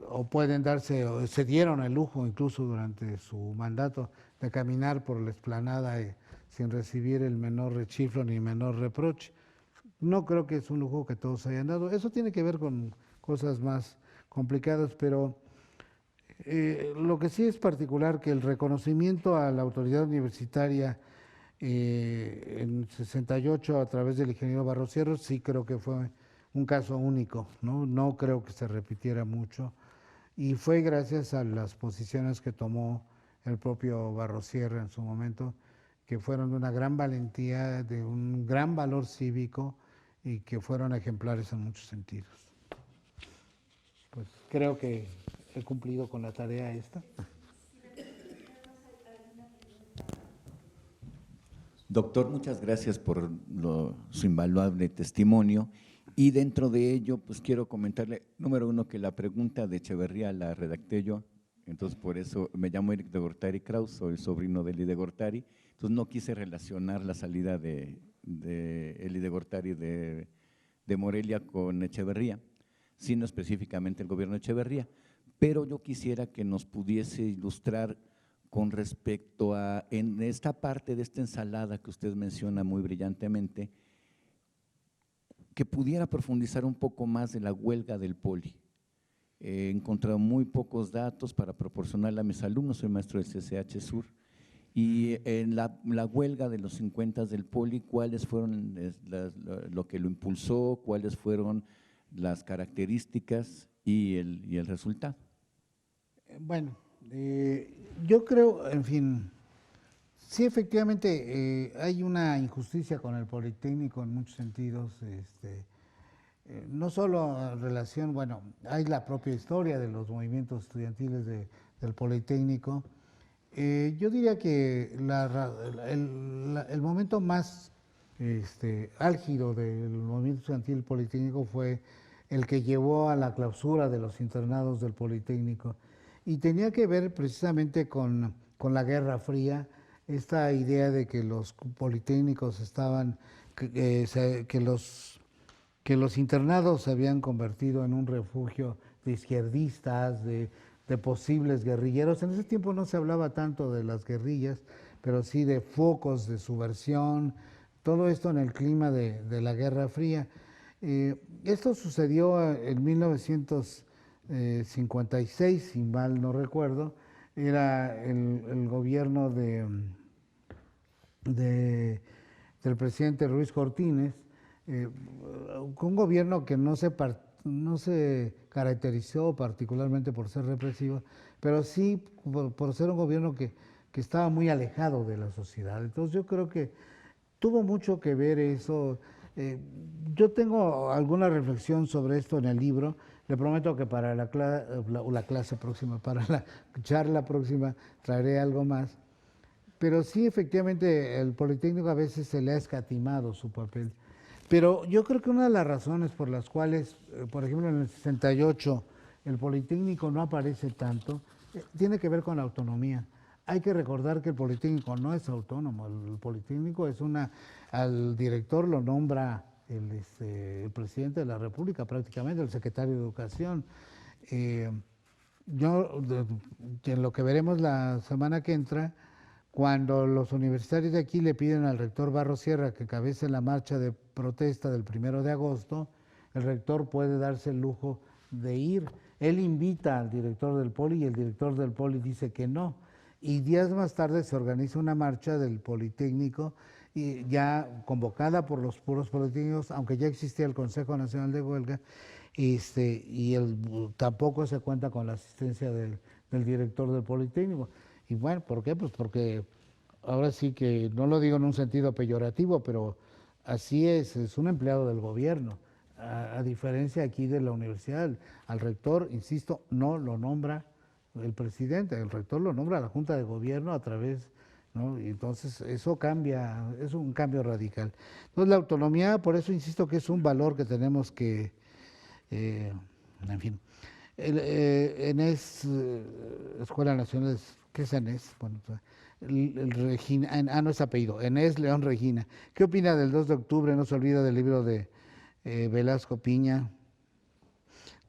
o pueden darse, o se dieron el lujo incluso durante su mandato de caminar por la explanada sin recibir el menor rechiflo ni menor reproche. No creo que es un lujo que todos hayan dado. Eso tiene que ver con cosas más complicadas, pero lo que sí es particular que el reconocimiento a la autoridad universitaria en 68 a través del ingeniero Barros Sierra sí creo que fue un caso único, ¿no? No creo que se repitiera mucho, y fue gracias a las posiciones que tomó el propio Barros Sierra en su momento, que fueron de una gran valentía, de un gran valor cívico y que fueron ejemplares en muchos sentidos. Pues creo que he cumplido con la tarea esta. Doctor, muchas gracias por su invaluable testimonio, y dentro de ello pues quiero comentarle, número uno, que la pregunta de Echeverría la redacté yo, entonces por eso me llamo Eric de Gortari Kraus, soy sobrino de Eli de Gortari, entonces no quise relacionar la salida de Eli de Gortari de Morelia con Echeverría, sino específicamente el gobierno de Echeverría, pero yo quisiera que nos pudiese ilustrar con respecto a, en esta parte de esta ensalada que usted menciona muy brillantemente, que pudiera profundizar un poco más de la huelga del Poli. He encontrado muy pocos datos para proporcionarle a mis alumnos, soy maestro del CCH Sur, y en la huelga de los 50 del Poli, ¿cuáles fueron lo que lo impulsó? ¿Cuáles fueron las características y el resultado? Bueno, yo creo, en fin, sí, efectivamente hay una injusticia con el Politécnico en muchos sentidos, no solo en relación, bueno, hay la propia historia de los movimientos estudiantiles del Politécnico. Yo diría que el momento más álgido del movimiento estudiantil politécnico fue el que llevó a la clausura de los internados del Politécnico, y tenía que ver precisamente con la Guerra Fría, esta idea de que los politécnicos estaban, que los internados se habían convertido en un refugio de izquierdistas, de posibles guerrilleros. En ese tiempo no se hablaba tanto de las guerrillas, pero sí de focos de subversión, todo esto en el clima de la Guerra Fría. Esto sucedió en 1956, si mal no recuerdo, era el gobierno del presidente Ruiz Cortines, un gobierno que no se caracterizó particularmente por ser represivo, pero sí por ser un gobierno que estaba muy alejado de la sociedad. Entonces yo creo que tuvo mucho que ver eso. Yo tengo alguna reflexión sobre esto en el libro. Le prometo que para la clase próxima, para la charla próxima, traeré algo más. Pero sí, efectivamente, el Politécnico a veces se le ha escatimado su papel. Pero yo creo que una de las razones por las cuales, por ejemplo, en el 68 el Politécnico no aparece tanto, tiene que ver con la autonomía. Hay que recordar que el Politécnico no es autónomo, el Politécnico es al director lo nombra el presidente de la República prácticamente, el secretario de Educación. En lo que veremos la semana que entra, cuando los universitarios de aquí le piden al rector Barros Sierra que encabece la marcha de protesta del 1 de agosto, el rector puede darse el lujo de ir. Él invita al director del Poli y el director del Poli dice que no. Y días más tarde se organiza una marcha del Politécnico, y ya convocada por los puros politécnicos, aunque ya existía el Consejo Nacional de Huelga, tampoco se cuenta con la asistencia del director del Politécnico. Y bueno, ¿por qué? Pues porque ahora sí que, no lo digo en un sentido peyorativo, pero así es un empleado del gobierno. a diferencia aquí de la universidad, al rector, insisto, no lo nombra el presidente, el rector lo nombra la Junta de Gobierno a través, ¿no? Y entonces eso cambia, es un cambio radical. Entonces la autonomía, por eso insisto que es un valor que tenemos que, en fin, ENES, Escuela Nacional, ¿qué es ENES? Bueno, el Regina, no es apellido, ENES León Regina. ¿Qué opina del 2 de octubre? No se olvida del libro de Velasco Piña,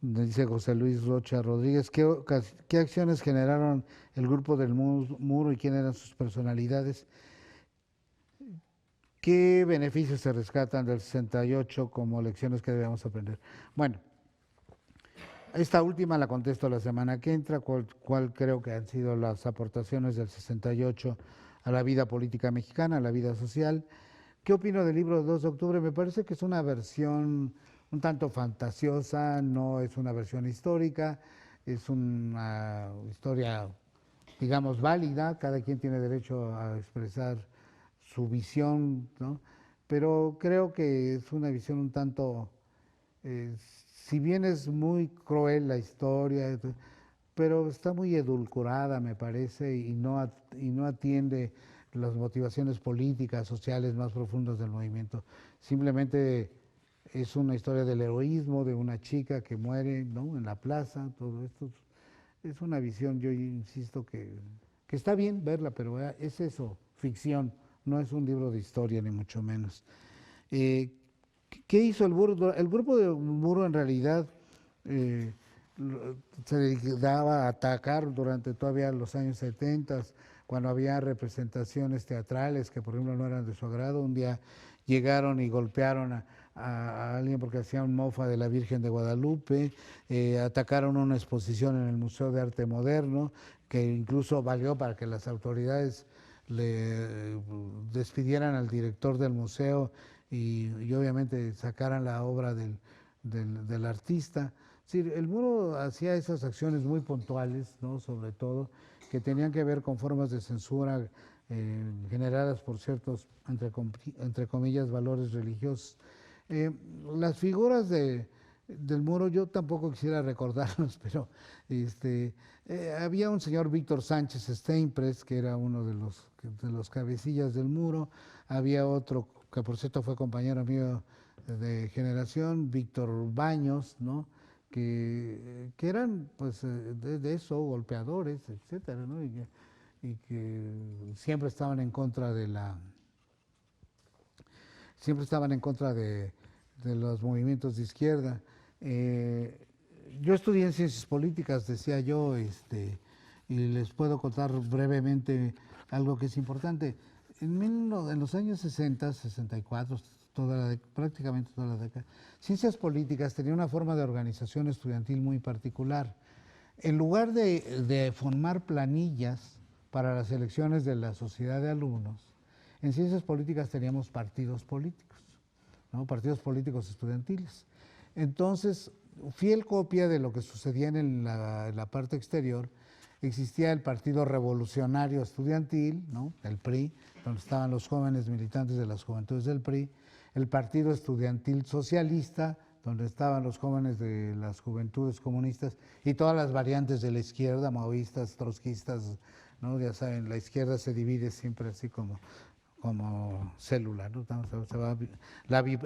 dice José Luis Rocha Rodríguez. ¿Qué acciones generaron el grupo del muro y quién eran sus personalidades? ¿Qué beneficios se rescatan del 68 como lecciones que debemos aprender? Bueno, esta última la contesto la semana que entra, cuál creo que han sido las aportaciones del 68 a la vida política mexicana, a la vida social. ¿Qué opino del libro 2 de octubre? Me parece que es una versión un tanto fantasiosa, no es una versión histórica, es una historia, digamos, válida, cada quien tiene derecho a expresar su visión, ¿no? Pero creo que es una visión un tanto, si bien es muy cruel la historia, pero está muy edulcorada, me parece, y no atiende las motivaciones políticas, sociales más profundas del movimiento. Simplemente es una historia del heroísmo de una chica que muere, ¿no?, en la plaza, todo esto. Es una visión, yo insisto, que está bien verla, pero es eso, ficción, no es un libro de historia, ni mucho menos. ¿Qué hizo el Muro? El grupo de Muro en realidad se dedicaba a atacar durante todavía los años 70, cuando había representaciones teatrales que por ejemplo no eran de su agrado. Un día llegaron y golpearon a alguien porque hacían mofa de la Virgen de Guadalupe, atacaron una exposición en el Museo de Arte Moderno, que incluso valió para que las autoridades le despidieran al director del museo y obviamente sacaran la obra del artista. Sí, el Muro hacía esas acciones muy puntuales, ¿no?, sobre todo, que tenían que ver con formas de censura generadas por ciertos, entre comillas, valores religiosos. Las figuras del Muro, yo tampoco quisiera recordarlos, pero había un señor Víctor Sánchez Steinpress, que era uno de los cabecillas del Muro. Había otro, que por cierto fue compañero mío de generación, Víctor Baños, ¿no?, que eran pues de eso, golpeadores, etcétera, ¿no?, y que siempre estaban en contra de los movimientos de izquierda. Yo estudié en ciencias políticas, decía yo, y les puedo contar brevemente algo que es importante. En los años 60, 64, prácticamente toda la década, ciencias políticas tenía una forma de organización estudiantil muy particular. En lugar de formar planillas para las elecciones de la sociedad de alumnos, en ciencias políticas teníamos partidos políticos, ¿no?, partidos políticos estudiantiles. Entonces, fiel copia de lo que sucedía en la parte exterior, existía el Partido Revolucionario Estudiantil, ¿no?, el PRI, donde estaban los jóvenes militantes de las juventudes del PRI, el Partido Estudiantil Socialista, donde estaban los jóvenes de las juventudes comunistas y todas las variantes de la izquierda, maoístas, trotskistas, ¿no? Ya saben, la izquierda se divide siempre así como célula, ¿no? Se va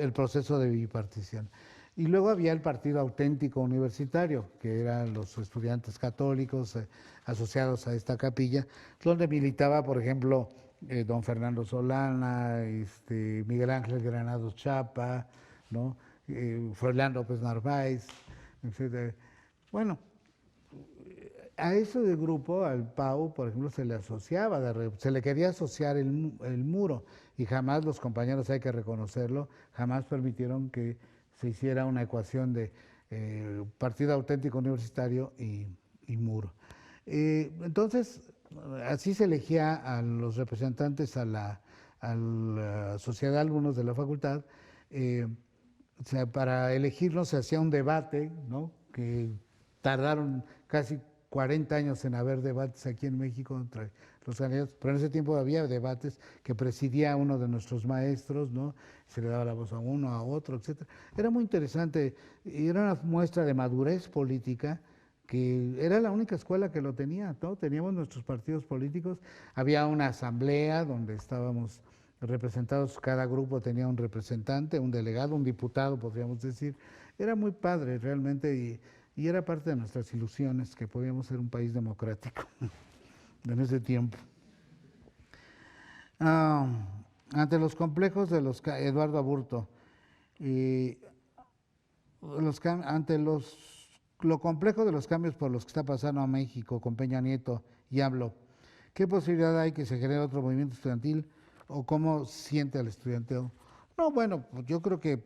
el proceso de bipartición. Y luego había el Partido Auténtico Universitario, que eran los estudiantes católicos asociados a esta capilla, donde militaba, por ejemplo, don Fernando Solana, Miguel Ángel Granados Chapa, ¿no?, Froilán López Narváez, etc. Bueno, a ese grupo, al PAU, por ejemplo, se le asociaba, se le quería asociar el Muro, y jamás los compañeros, hay que reconocerlo, jamás permitieron que se hiciera una ecuación de Partido Auténtico Universitario y Muro. Entonces, así se elegía a los representantes a la sociedad de alumnos de la facultad. O sea, para elegirlos se hacía un debate, ¿no?, que tardaron casi 40 años en haber debates aquí en México entre los candidatos, pero en ese tiempo había debates que presidía uno de nuestros maestros, ¿no? Se le daba la voz a uno, a otro, etcétera. Era muy interesante y era una muestra de madurez política, que era la única escuela que lo tenía, ¿no? Teníamos nuestros partidos políticos, había una asamblea donde estábamos representados, cada grupo tenía un representante, un delegado, un diputado, podríamos decir. Era muy padre realmente y era parte de nuestras ilusiones que podíamos ser un país democrático en ese tiempo. Ante los complejos de Eduardo Aburto, lo complejo de los cambios por los que está pasando a México con Peña Nieto y AMLO, ¿qué posibilidad hay que se genere otro movimiento estudiantil o cómo siente al estudiantado? No, bueno, pues yo creo que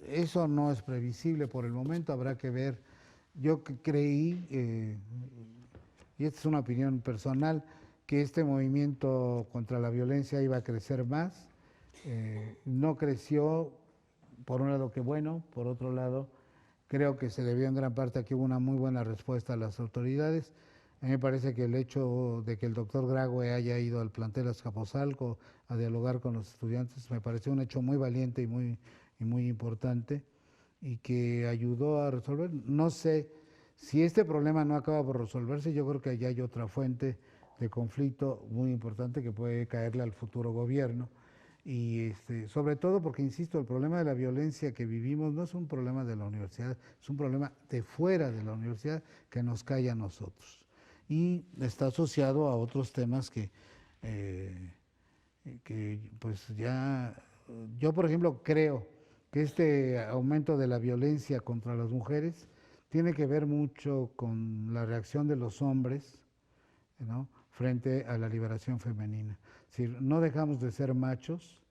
eso no es previsible por el momento, habrá que ver. Yo creí, y esta es una opinión personal, que este movimiento contra la violencia iba a crecer más. No creció, por un lado que bueno, por otro lado creo que se debió en gran parte a que hubo una muy buena respuesta a las autoridades. A mí me parece que el hecho de que el doctor Graue haya ido al plantel Azcapotzalco a dialogar con los estudiantes me pareció un hecho muy valiente y muy importante y que ayudó a resolver. No sé si este problema no acaba por resolverse, yo creo que allá hay otra fuente de conflicto muy importante que puede caerle al futuro gobierno. Y sobre todo porque, insisto, el problema de la violencia que vivimos no es un problema de la universidad, es un problema de fuera de la universidad que nos cae a nosotros. Y está asociado a otros temas que pues ya, yo por ejemplo creo que este aumento de la violencia contra las mujeres tiene que ver mucho con la reacción de los hombres, ¿no?, frente a la liberación femenina. Es decir, no dejamos de ser machos,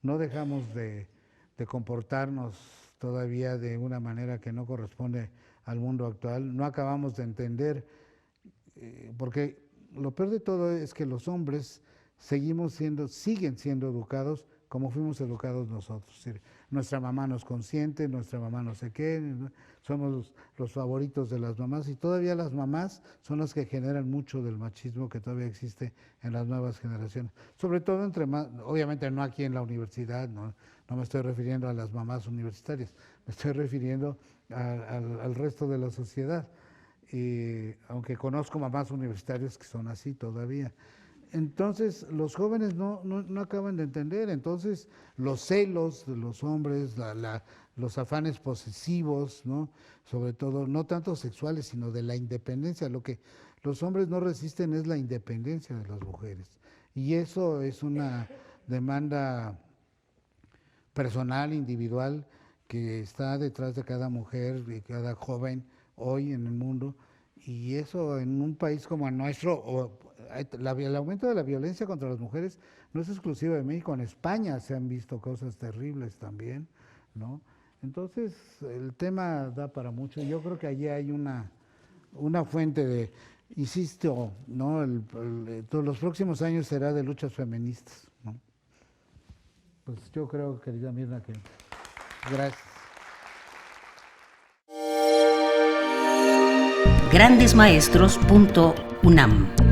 no dejamos de comportarnos todavía de una manera que no corresponde al mundo actual, no acabamos de entender, porque lo peor de todo es que los hombres siguen siendo educados como fuimos educados nosotros. Es decir, nuestra mamá nos consiente, nuestra mamá no sé qué, ¿no? Somos los favoritos de las mamás y todavía las mamás son las que generan mucho del machismo que todavía existe en las nuevas generaciones. Sobre todo obviamente no aquí en la universidad, no me estoy refiriendo a las mamás universitarias, me estoy refiriendo al resto de la sociedad, aunque conozco mamás universitarias que son así todavía. Entonces los jóvenes no acaban de entender, entonces los celos de los hombres, los afanes posesivos, ¿no?, sobre todo no tanto sexuales sino de la independencia, lo que los hombres no resisten es la independencia de las mujeres y eso es una demanda personal, individual, que está detrás de cada mujer y cada joven hoy en el mundo. Y eso en un país como el nuestro, el aumento de la violencia contra las mujeres no es exclusivo de México, en España se han visto cosas terribles también, ¿no? Entonces el tema da para mucho. Yo creo que allí hay una fuente de, insisto, ¿no?, todos los próximos años será de luchas feministas, ¿no? Pues yo creo, querida Mirna, que gracias. grandesmaestros.unam